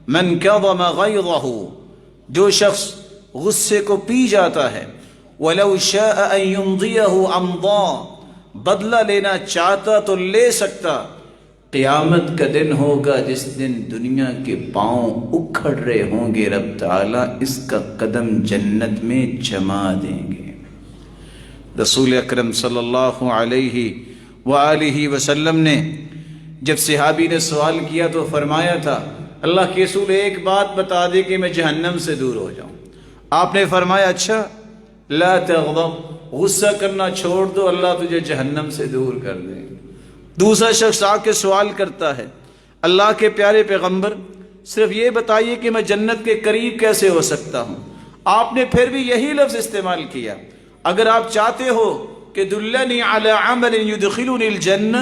من کظم غیظہ، جو شخص غصے کو پی جاتا ہے، وَلَوْ شَاءَ أَن يُمْضِيَهُ أَمْضَى، بدلہ لینا چاہتا تو لے سکتا۔ قیامت کا دن ہوگا جس دن دنیا کے پاؤں اکھڑ رہے ہوں گے، رب تعالیٰ اس کا قدم جنت میں جما دیں گے۔ رسول اکرم صلی اللہ علیہ وآلہ وسلم نے جب صحابی نے سوال کیا تو فرمایا تھا اللہ کے رسول ایک بات بتا دے کہ میں جہنم سے دور ہو جاؤں۔ آپ نے فرمایا اچھا، لا تغضب، غصہ کرنا چھوڑ دو، اللہ تجھے جہنم سے دور کر دے۔ دوسرا شخص آ کے سوال کرتا ہے اللہ کے پیارے پیغمبر صرف یہ بتائیے کہ میں جنت کے قریب کیسے ہو سکتا ہوں؟ آپ نے پھر بھی یہی لفظ استعمال کیا، اگر آپ چاہتے ہو کہ دلنی علی عمل یدخلنی الجنہ،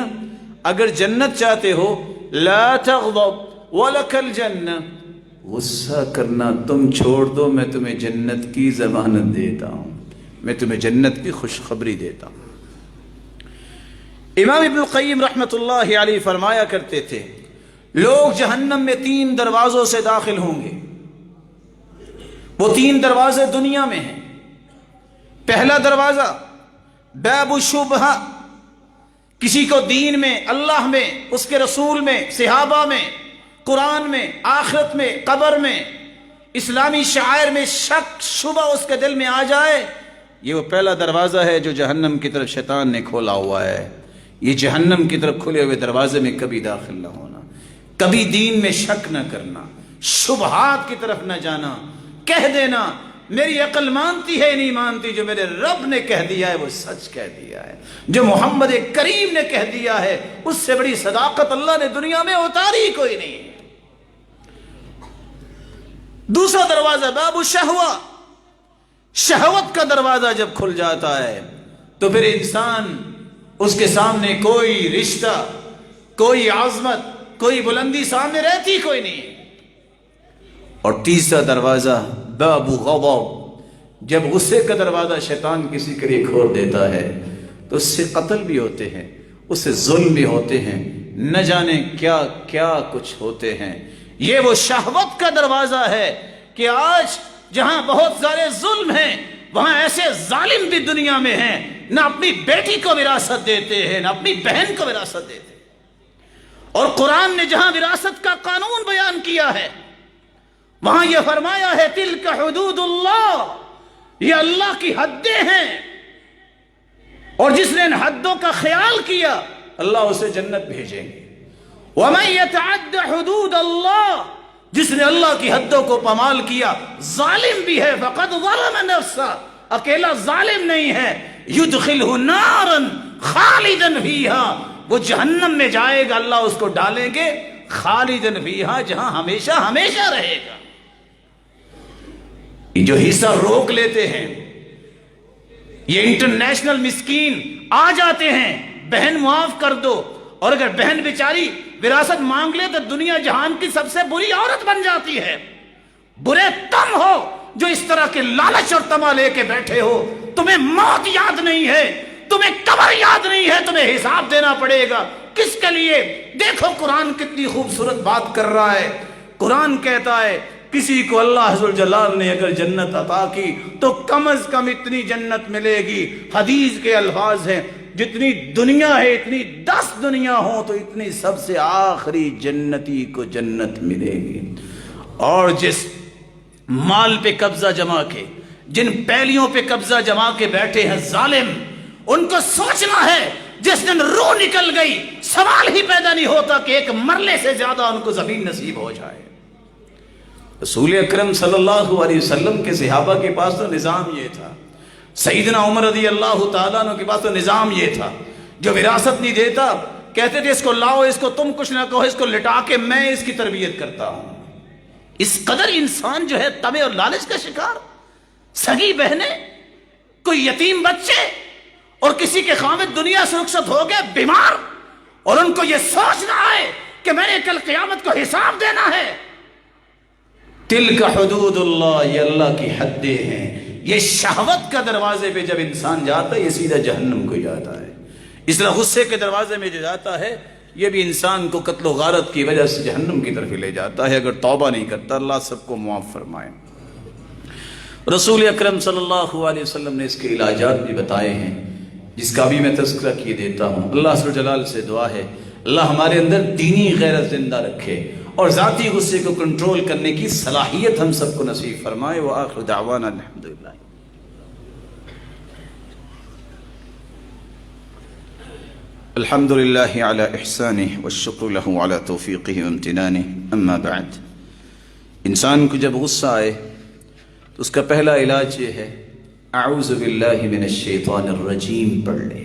اگر جنت چاہتے ہو لا تغضب ولک الجنہ، غصہ کرنا تم چھوڑ دو، میں تمہیں جنت کی ضمانت دیتا ہوں، میں تمہیں جنت کی خوشخبری دیتا ہوں۔ امام ابن القیم رحمۃ اللہ علیہ فرمایا کرتے تھے لوگ جہنم میں 3 دروازوں سے داخل ہوں گے۔ وہ 3 دروازے دنیا میں ہیں۔ پہلا دروازہ باب الشبہہ، کسی کو دین میں، اللہ میں، اس کے رسول میں، صحابہ میں، قرآن میں، آخرت میں، قبر میں، اسلامی شعائر میں شک شبہ اس کے دل میں آ جائے، یہ وہ پہلا دروازہ ہے جو جہنم کی طرف شیطان نے کھولا ہوا ہے۔ یہ جہنم کی طرف کھلے ہوئے دروازے میں کبھی داخل نہ ہونا، کبھی دین میں شک نہ کرنا، شبہات کی طرف نہ جانا، کہہ دینا میری عقل مانتی ہے نہیں مانتی، جو میرے رب نے کہہ دیا ہے وہ سچ کہہ دیا ہے، جو محمد کریم نے کہہ دیا ہے اس سے بڑی صداقت اللہ نے دنیا میں اتاری کوئی نہیں ہے۔ دوسرا دروازہ باب الشہوہ، شہوت کا دروازہ جب کھل جاتا ہے تو پھر انسان اس کے سامنے کوئی رشتہ، کوئی عظمت، کوئی بلندی سامنے رہتی کوئی نہیں ہے۔ اور تیسرا دروازہ باب غضب، جب غصے کا دروازہ شیطان کسی کے لیے کھول دیتا ہے تو اس سے قتل بھی ہوتے ہیں، اس سے ظلم بھی ہوتے ہیں، نہ جانے کیا کیا کچھ ہوتے ہیں۔ یہ وہ شہوت کا دروازہ ہے کہ آج جہاں بہت سارے ظلم ہیں وہاں ایسے ظالم بھی دنیا میں ہیں، نہ اپنی بیٹی کو وراثت دیتے ہیں نہ اپنی بہن کو وراثت دیتے ہیں۔ اور قرآن نے جہاں وراثت کا قانون بیان کیا ہے وہاں یہ فرمایا ہے تلک حدود اللہ، یہ اللہ کی حدیں ہیں، اور جس نے ان حدوں کا خیال کیا اللہ اسے جنت بھیجیں گے۔ وَمَن يَتَعَدَّ حُدُودَ اللَّهِ، جس نے اللہ کی حدوں کو پامال کیا ظالم بھی ہے، فَقَدْ ظَلَمَ نَفْسَهُ، اکیلا ظالم نہیں ہے، يُدْخِلْهُ نَارًا خَالِدًا فِيهَا، وہ جہنم میں جائے گا، اللہ اس کو ڈالیں گے خالداً فیہا، جہاں ہمیشہ ہمیشہ رہے گا۔ یہ جو حصہ روک لیتے ہیں، یہ انٹرنیشنل مسکین آ جاتے ہیں بہن معاف کر دو، اور اگر بہن بیچاری وراثت مانگ لے تو دنیا جہان کی سب سے بری عورت بن جاتی ہے۔ برے تم ہو جو اس طرح کے لالچ اور طمع لے کے بیٹھے ہو، تمہیں موت یاد نہیں ہے، تمہیں قبر یاد نہیں ہے، تمہیں حساب دینا پڑے گا کس کے لیے؟ دیکھو قرآن کتنی خوبصورت بات کر رہا ہے۔ قرآن کہتا ہے کسی کو اللہ ذوالجلال نے اگر جنت عطا کی تو کم از کم اتنی جنت ملے گی۔ حدیث کے الفاظ ہیں جتنی دنیا ہے اتنی 10 دنیا ہوں تو اتنی سب سے آخری جنتی کو جنت ملے گی۔ اور جس مال پہ قبضہ جما کے، جن پیلیوں پہ قبضہ جما کے بیٹھے ہیں ظالم، ان کو سوچنا ہے جس دن روح نکل گئی سوال ہی پیدا نہیں ہوتا کہ ایک مرلے سے زیادہ ان کو زمین نصیب ہو جائے۔ رسول اکرم صلی اللہ علیہ وسلم کے صحابہ کے پاس تو نظام یہ تھا، سیدنا عمر رضی اللہ تعالیٰ عنہ کے پاس تو نظام یہ تھا، جو وراثت نہیں دیتا کہتے تھے اس کو لاؤ، اس کو تم کچھ نہ کہو، اس کو لٹا کے میں اس کی تربیت کرتا ہوں۔ اس قدر انسان جو ہے طمع اور لالچ کا شکار، سگی بہنیں، کوئی یتیم بچے، اور کسی کے خامد دنیا سے رخصت ہو گئے بیمار، اور ان کو یہ سوچنا ہے کہ میں نے کل قیامت کو حساب دینا ہے۔ تلک حدود اللہ، یہ اللہ کی حدیں ہیں۔ یہ شہوت کا دروازے پہ جب انسان جاتا ہے یہ سیدھا جہنم کو جاتا ہے۔ اس طرح غصے کے دروازے میں جو جاتا ہے یہ بھی انسان کو قتل و غارت کی وجہ سے جہنم کی طرف لے جاتا ہے اگر توبہ نہیں کرتا۔ اللہ سب کو معاف فرمائے۔ رسول اکرم صلی اللہ علیہ وسلم نے اس کے علاجات بھی بتائے ہیں جس کا بھی میں تذکرہ کیے دیتا ہوں۔ اللہ سبحانہ جلال سے دعا ہے اللہ ہمارے اندر دینی غیرت زندہ رکھے اور ذاتی غصے کو کنٹرول کرنے کی صلاحیت ہم سب کو نصیب فرمائے۔ وآخر دعوانا الحمدللہ۔ الحمد للہ علی احسانہ والشکر لہ علی توفیقہ وامتنانہ، اما بعد۔ انسان کو جب غصہ آئے تو اس کا پہلا علاج یہ ہے اعوذ باللہ من الشیطان الرجیم پڑھ لے۔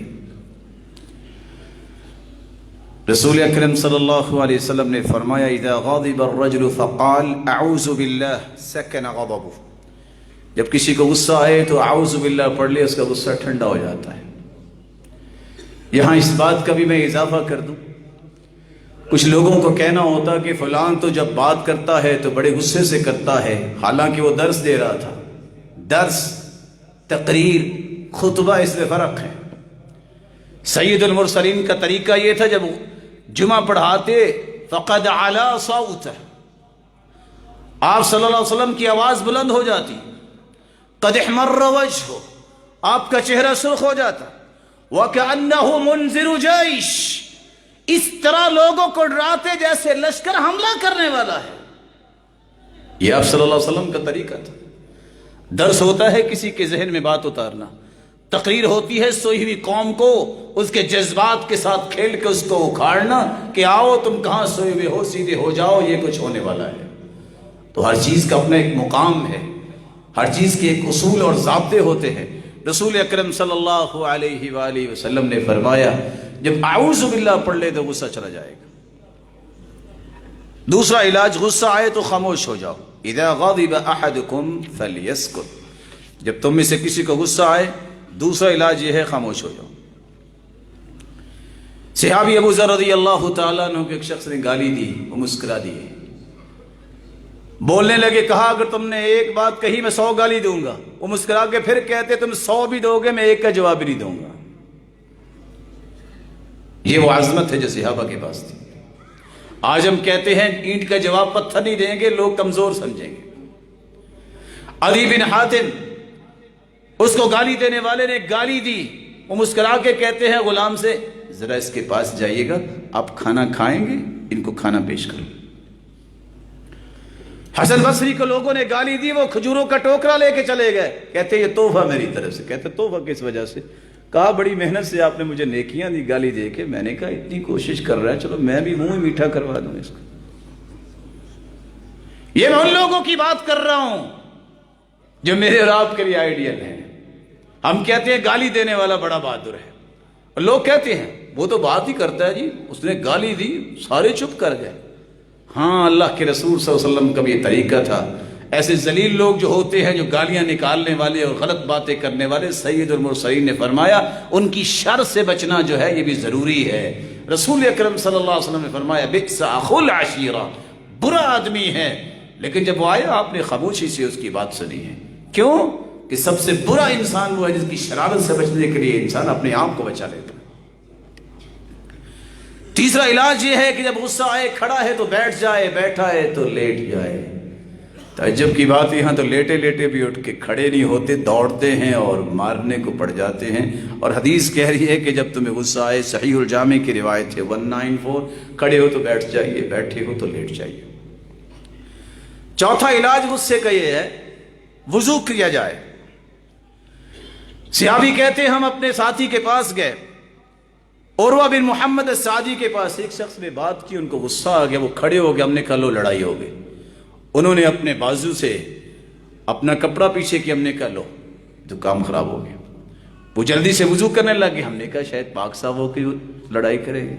رسول اکرم صلی اللہ علیہ وسلم نے فرمایا اذا غضب الرجل فقال اعوذ باللہ سکن غضبہ، جب کسی کو غصہ آئے تو اعوذ باللہ پڑھ لے، اس کا غصہ ٹھنڈا ہو جاتا ہے۔ یہاں اس بات کا بھی میں اضافہ کر دوں، کچھ لوگوں کو کہنا ہوتا کہ فلان تو جب بات کرتا ہے تو بڑے غصے سے کرتا ہے، حالانکہ وہ درس دے رہا تھا۔ درس، تقریر، خطبہ، اس میں فرق ہے۔ سید المرسلین کا طریقہ یہ تھا جب جمعہ پڑھاتے فقد علا صوتہ، آپ صلی اللہ علیہ وسلم کی آواز بلند ہو جاتی، قد احمر وجہہ، آپ کا چہرہ سرخ ہو جاتا، وَكَأَنَّهُ مُنذِرُ جَيْشٍ، اس طرح لوگوں کو ڈراتے جیسے لشکر حملہ کرنے والا ہے۔ یہ آپ صلی اللہ علیہ وسلم کا طریقہ تھا۔ درس ہوتا ہے کسی کے ذہن میں بات اتارنا، تقریر ہوتی ہے سوئی ہوئی قوم کو اس کے جذبات کے ساتھ کھیل کے اس کو اکھاڑنا کہ آؤ تم کہاں سوئے ہوئے ہو، سیدھے ہو جاؤ، یہ کچھ ہونے والا ہے۔ تو ہر چیز کا اپنا ایک مقام ہے، ہر چیز کے ایک اصول اور ضابطے ہوتے ہیں۔ رسول اکرم صلی اللہ علیہ وآلہ وسلم نے فرمایا جب اعوذ باللہ پڑھ لے تو غصہ چلا جائے گا۔ دوسرا علاج، غصہ آئے تو خاموش ہو جاؤ۔ اذا غضب احدکم فلیسکت، جب تم میں سے کسی کو غصہ آئے دوسرا علاج یہ ہے خاموش ہو جاؤ۔ صحابی ابو ذر رضی اللہ تعالیٰ عنہ کو ایک شخص نے گالی دی، وہ مسکرا دیے، بولنے لگے، کہا اگر تم نے ایک بات کہی میں 100 گالی دوں گا۔ وہ مسکرا کے پھر کہتے تم 100 بھی دو گے میں ایک کا جواب بھی نہیں دوں گا۔ یہ وہ عظمت ہے جو صحابہ کے پاس تھی۔ آج ہم کہتے ہیں اینٹ کا جواب پتھر نہیں دیں گے، لوگ کمزور سمجھیں گے۔ عدی بن حاتم، اس کو گالی دینے والے نے گالی دی، وہ مسکرا کے کہتے ہیں غلام سے ذرا اس کے پاس جائیے گا، آپ کھانا کھائیں گے، ان کو کھانا پیش کرو۔ حسن بصری کو لوگوں نے گالی دی، وہ کھجوروں کا ٹوکرا لے کے چلے گئے، کہتے یہ تحفہ میری طرف سے۔ کہتے تحفہ کس وجہ سے؟ کہا بڑی محنت سے آپ نے مجھے نیکیاں دی گالی دے کے، میں نے کہا اتنی کوشش کر رہا ہے چلو میں بھی منہ میٹھا کروا دوں اس کو۔ یہ میں ان لوگوں کی بات کر رہا ہوں جو میرے اور آپ کے لیے آئیڈیل ہیں۔ ہم کہتے ہیں گالی دینے والا بڑا بہادر ہے، اور لوگ کہتے ہیں وہ تو بات ہی کرتا ہے جی، اس نے گالی دی سارے چپ کر گئے۔ ہاں، اللہ کے رسول صلی اللہ علیہ وسلم کا بھی یہ طریقہ تھا۔ ایسے ذلیل لوگ جو ہوتے ہیں جو گالیاں نکالنے والے اور غلط باتیں کرنے والے، سید المرسلین نے فرمایا ان کی شر سے بچنا جو ہے یہ بھی ضروری ہے۔ رسول اکرم صلی اللہ علیہ وسلم نے فرمایا بئس اخو العشیرہ، برا آدمی ہے، لیکن جب وہ آیا آپ نے خاموشی سے اس کی بات سنی ہے۔ کیوں؟ کہ سب سے برا انسان وہ ہے جس کی شرارت سے بچنے کے لیے انسان اپنے آپ کو بچا لیتا ہے۔ تیسرا علاج یہ ہے کہ جب غصہ آئے کھڑا ہے تو بیٹھ جائے، بیٹھا ہے تو لیٹ جائے۔ تعجب کی بات یہاں تو لیٹے لیٹے بھی اٹھ کے کھڑے نہیں ہوتے، دوڑتے ہیں اور مارنے کو پڑ جاتے ہیں۔ اور حدیث کہہ رہی ہے کہ جب تمہیں غصہ آئے، صحیح الجامع کی روایت ہے 194، کھڑے ہو تو بیٹھ جائیے، بیٹھے ہو تو لیٹ جائیے۔ چوتھا علاج غصے کا یہ ہے وضو کیا جائے۔ صحابی کہتے ہیں ہم اپنے ساتھی کے پاس گئے، عروہ بن محمد السعدی کے پاس، ایک شخص نے بات کی، ان کو غصہ آ گیا، وہ کھڑے ہو گئے، ہم نے کہا لو لڑائی ہو گئی۔ انہوں نے اپنے بازو سے اپنا کپڑا پیچھے کیا، ہم نے کہا لو تو کام خراب ہو گیا۔ وہ جلدی سے وضو کرنے لگے، ہم نے کہا شاید پاک صاحب ہو کے لڑائی کرے گے۔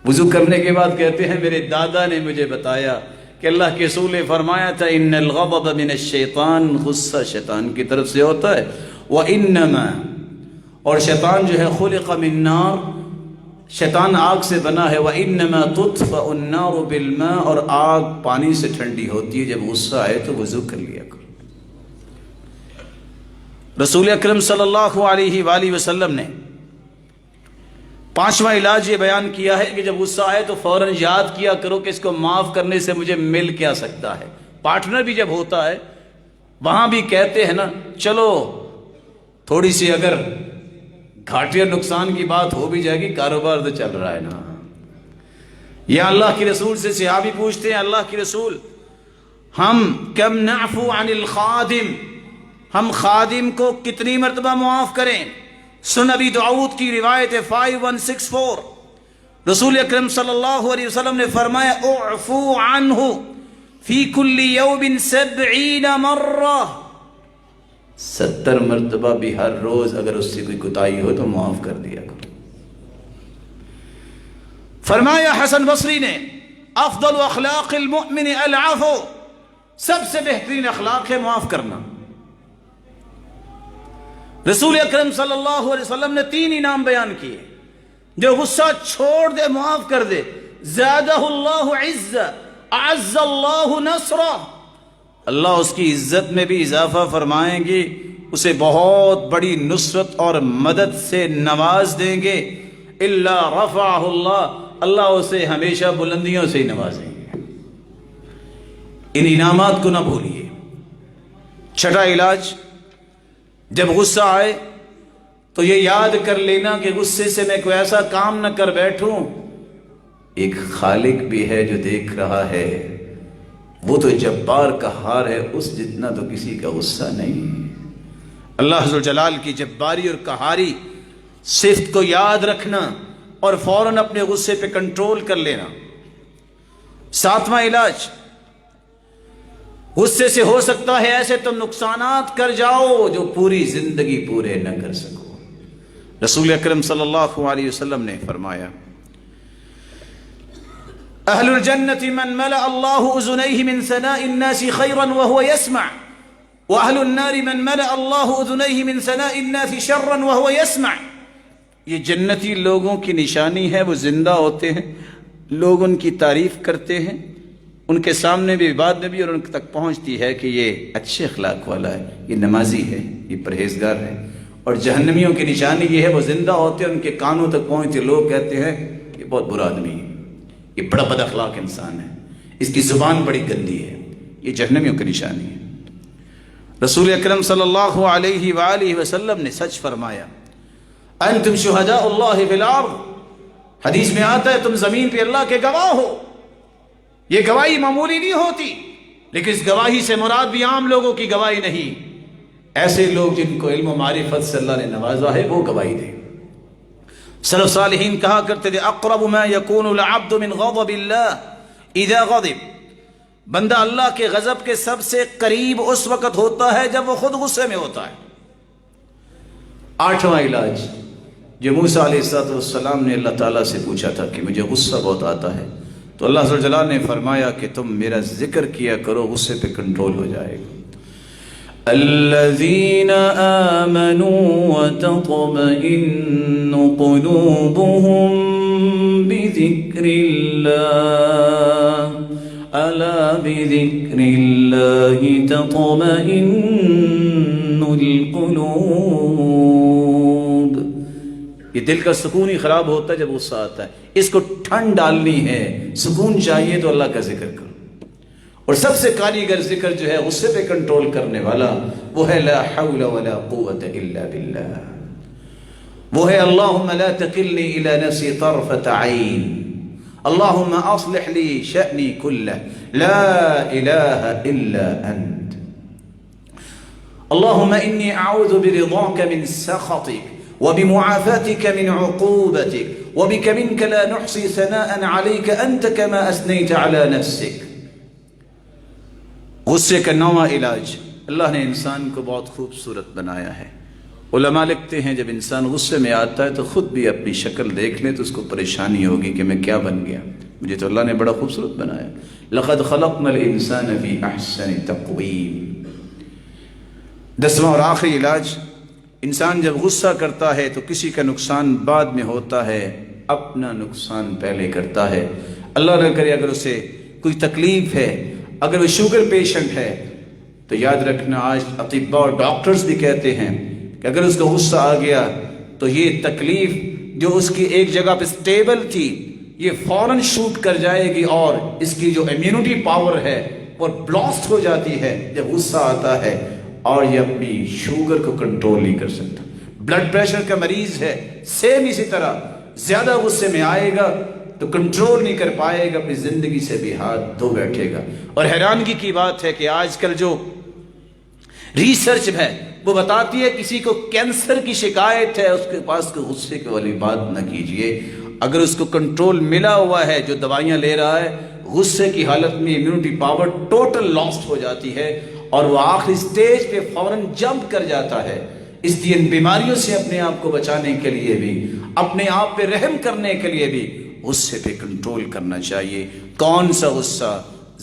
وضو کرنے کے بعد کہتے ہیں میرے دادا نے مجھے بتایا کہ اللہ کے رسول نے فرمایا تھا ان الغضب من الشیطان، غصہ شیطان کی طرف سے ہوتا ہے، وَإِنَّمَا، اور شیطان جو ہے خلق من نار، شیطان آگ سے بنا ہے، وَإِنَّمَا تُطْفَأُ النَّارُ بِالْمَاءِ، اور آگ پانی سے ٹھنڈی ہوتی ہے، جب غصہ آئے تو وضو کر لیا کرو۔ رسول اکرم صلی اللہ علیہ وآلہ وسلم نے پانچواں علاج یہ بیان کیا ہے کہ جب غصہ آئے تو فوراً یاد کیا کرو کہ اس کو معاف کرنے سے مجھے مل کیا سکتا ہے۔ پارٹنر بھی جب ہوتا ہے وہاں بھی کہتے ہیں نا چلو تھوڑی سی اگر گھاٹے اور نقصان کی بات ہو بھی جائے گی، کاروبار تو چل رہا ہے نا۔ یا اللہ کے رسول سے صحابی پوچھتے ہیں اللہ کے رسول ہم کم نعفو عن الخادم، ہم خادم کو کتنی مرتبہ معاف کریں؟ سنن ابی داؤد کی روایت ہے 5164، رسول اکرم صلی اللہ علیہ وسلم نے فرمایا اعفو عنہ فی کل یوم 70 مرہ، 70 مرتبہ بھی ہر روز اگر اس سے کوئی کوتاہی ہو تو معاف کر دیا کرو۔ فرمایا حسن بصری نے افضل اخلاق المؤمن العفو، سب سے بہترین اخلاق ہے معاف کرنا۔ رسول اکرم صلی اللہ علیہ وسلم نے 3 انعام بیان کیے، جو غصہ چھوڑ دے معاف کر دے زادہ اللہ عزہ اعز اللہ نصرہ، اللہ اس کی عزت میں بھی اضافہ فرمائیں گے، اسے بہت بڑی نصرت اور مدد سے نواز دیں گے۔ الا رفعہ اللہ، اللہ اسے ہمیشہ بلندیوں سے ہی نوازیں گے۔ ان انعامات کو نہ بھولیے۔ چھٹا علاج، جب غصہ آئے تو یہ یاد کر لینا کہ غصے سے میں کوئی ایسا کام نہ کر بیٹھوں، ایک خالق بھی ہے جو دیکھ رہا ہے، وہ تو جبار قہار ہے، اس جتنا تو کسی کا غصہ نہیں۔ اللہ ذو الجلال کی جباری اور قہاری صفت کو یاد رکھنا اور فوراً اپنے غصے پہ کنٹرول کر لینا۔ ساتواں علاج، غصے سے ہو سکتا ہے ایسے تم نقصانات کر جاؤ جو پوری زندگی پورے نہ کر سکو۔ رسول اکرم صلی اللہ علیہ وسلم نے فرمایا، اہل الجنت من ملأ اللہ اذنیہ من ثناء الناس خیرا وهو يسمع، واہل النار من ملأ اللہ اذنیہ من ثناء الناس شرا وهو يسمع۔ یہ جنتی لوگوں کی نشانی ہے، وہ زندہ ہوتے ہیں، لوگ ان کی تعریف کرتے ہیں، ان کے سامنے بھی بعد میں بھی اور ان تک پہنچتی ہے کہ یہ اچھے اخلاق والا ہے، یہ نمازی ہے، یہ پرہیزگار ہے۔ اور جہنمیوں کی نشانی یہ ہے، وہ زندہ ہوتے ہیں، ان کے کانوں تک پہنچتے، لوگ کہتے ہیں یہ بہت برا آدمی ہے، یہ بڑا بد اخلاق انسان ہے، اس کی زبان بڑی گندی ہے۔ یہ جہنمیوں کی نشانی ہے۔ رسول اکرم صلی اللہ علیہ وآلہ وسلم نے سچ فرمایا، انتم شہداء اللہ فی الارض، حدیث میں آتا ہے تم زمین پہ اللہ کے گواہ ہو۔ یہ گواہی معمولی نہیں ہوتی، لیکن اس گواہی سے مراد بھی عام لوگوں کی گواہی نہیں، ایسے لوگ جن کو علم و معرفت سے اللہ نے نوازا ہے وہ گواہی دیں۔ سلف صالحین کہا کرتے تھے، اقرب ما یکون العبد من غضب اللہ اذا غضب، بندہ اللہ کے غضب کے سب سے قریب اس وقت ہوتا ہے جب وہ خود غصے میں ہوتا ہے۔ آٹھواں علاج، جو موسیٰ علیہ السلام نے اللہ تعالیٰ سے پوچھا تھا کہ مجھے غصہ بہت آتا ہے، تو اللہ ذو الجلال نے فرمایا کہ تم میرا ذکر کیا کرو، غصے پہ کنٹرول ہو جائے گا۔ الذین آمنوا وتطمئن قلوبهم بذکر اللہ الا بذکر اللہ تطمئن القلوب۔ یہ دل کا سکون ہی خراب ہوتا ہے جب غصہ آتا ہے، اس کو ٹھنڈ ڈالنی ہے، سکون چاہیے تو اللہ کا ذکر کرو۔ اور سب سے کاریگر ذکر جو ہے غصے پہ کنٹرول کرنے والا وہ ہے لا حول ولا قوة الا باللہ، وہ ہے اللہم لا تکلنی الی نفسی طرفۃ عین، اللہم اصلح لی شأنی کلہ لا الہ الا انت، اللہم انی اعوذ برضاک من سخطک وبمعافاتك من عقوبتك وبك منك لا نحصي ثناء عليك أنت كما أثنيت على نفسك۔ غصے کا نواں علاج، اللہ نے انسان کو بہت خوبصورت بنایا ہے۔ علماء لکھتے ہیں جب انسان غصے میں آتا ہے تو خود بھی اپنی شکل دیکھ لے تو اس کو پریشانی ہوگی کہ میں کیا بن گیا، مجھے تو اللہ نے بڑا خوبصورت بنایا۔ لقد خلقنا الانسان فی احسن تقویم۔ دسواں اور آخری علاج، انسان جب غصہ کرتا ہے تو کسی کا نقصان بعد میں ہوتا ہے، اپنا نقصان پہلے کرتا ہے۔ اللہ نہ کرے اگر اسے کوئی تکلیف ہے، اگر وہ شوگر پیشنٹ ہے تو یاد رکھنا، آج اطباء اور ڈاکٹرز بھی کہتے ہیں کہ اگر اس کا غصہ آ گیا تو یہ تکلیف جو اس کی ایک جگہ پہ سٹیبل تھی یہ فوراً شوٹ کر جائے گی، اور اس کی جو امیونٹی پاور ہے وہ بلاسٹ ہو جاتی ہے جب غصہ آتا ہے، اور یہ اپنی شوگر کو کنٹرول نہیں کر سکتا۔ بلڈ پریشر کا مریض ہے، سیم اسی طرح زیادہ غصے میں آئے گا تو کنٹرول نہیں کر پائے گا، اپنی زندگی سے بھی ہاتھ دھو بیٹھے گا۔ اور حیرانگی کی بات ہے کہ آج کل جو ریسرچ ہے وہ بتاتی ہے کسی کو کینسر کی شکایت ہے، اس کے پاس کوئی غصے والی بات نہ کیجئے، اگر اس کو کنٹرول ملا ہوا ہے، جو دوائیاں لے رہا ہے، غصے کی حالت میں امیونٹی پاور ٹوٹل لاسٹ ہو جاتی ہے اور وہ آخری سٹیج پہ فوراً جمپ کر جاتا ہے۔ اس لیے ان بیماریوں سے اپنے آپ کو بچانے کے لیے بھی، اپنے آپ پہ رحم کرنے کے لیے بھی غصے پہ کنٹرول کرنا چاہیے۔ کون سا غصہ؟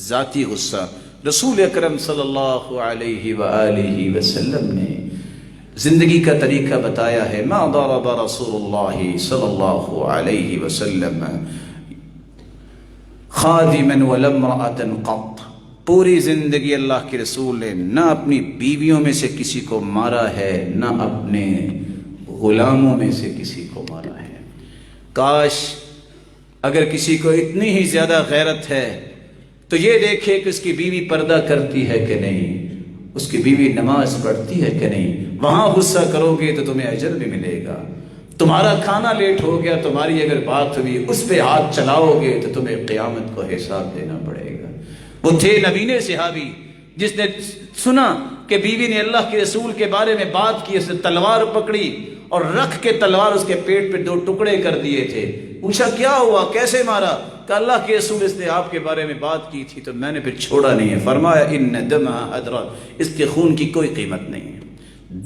ذاتی غصہ۔ رسول اکرم صلی اللہ علیہ وآلہ وسلم نے زندگی کا طریقہ بتایا ہے، ما ضرب رسول اللہ صلی اللہ علیہ وسلم خادما ولا امرأة قط، پوری زندگی اللہ کے رسول نے نہ اپنی بیویوں میں سے کسی کو مارا ہے، نہ اپنے غلاموں میں سے کسی کو مارا ہے۔ کاش اگر کسی کو اتنی ہی زیادہ غیرت ہے تو یہ دیکھے کہ اس کی بیوی پردہ کرتی ہے کہ نہیں، اس کی بیوی نماز پڑھتی ہے کہ نہیں۔ وہاں غصہ کرو گے تو تمہیں اجر بھی ملے گا۔ تمہارا کھانا لیٹ ہو گیا، تمہاری اگر بات ہوئی اس پہ ہاتھ چلاؤ گے تو تمہیں قیامت کو حساب دینا پڑے گا۔ وہ تھے نبینے صحابی جس نے سنا کہ بیوی نے اللہ کے رسول کے بارے میں بات کی، اس نے تلوار پکڑی اور رکھ کے تلوار اس کے پیٹ پہ 2 ٹکڑے کر دیے تھے۔ پوچھا کیا ہوا، کیسے مارا؟ کہ اللہ کے رسول اس نے آپ کے بارے میں بات کی تھی تو میں نے پھر چھوڑا نہیں ہے۔ فرمایا ان دمها حدرا، اس کے خون کی کوئی قیمت نہیں ہے۔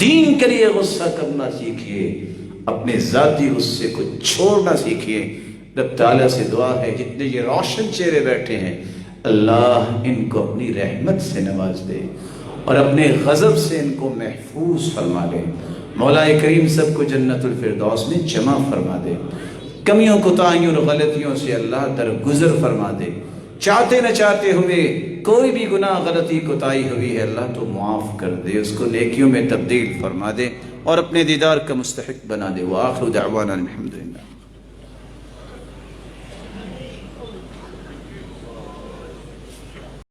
دین کے لیے غصہ کرنا سیکھیے، اپنے ذاتی غصے کو چھوڑنا سیکھیے۔ رب تعالیٰ سے دعا ہے جتنے یہ روشن چہرے بیٹھے ہیں اللہ ان کو اپنی رحمت سے نواز دے اور اپنے غضب سے ان کو محفوظ فرما دے۔ مولا کریم سب کو جنت الفردوس میں جمع فرما دے، کمیوں کوتاہیوں اور غلطیوں سے اللہ درگزر فرما دے۔ چاہتے نہ چاہتے ہوئے کوئی بھی گناہ غلطی کوتاہی ہوئی ہے اللہ تو معاف کر دے، اس کو نیکیوں میں تبدیل فرما دے اور اپنے دیدار کا مستحق بنا دے۔ وآخر دعوانا الحمدللہ۔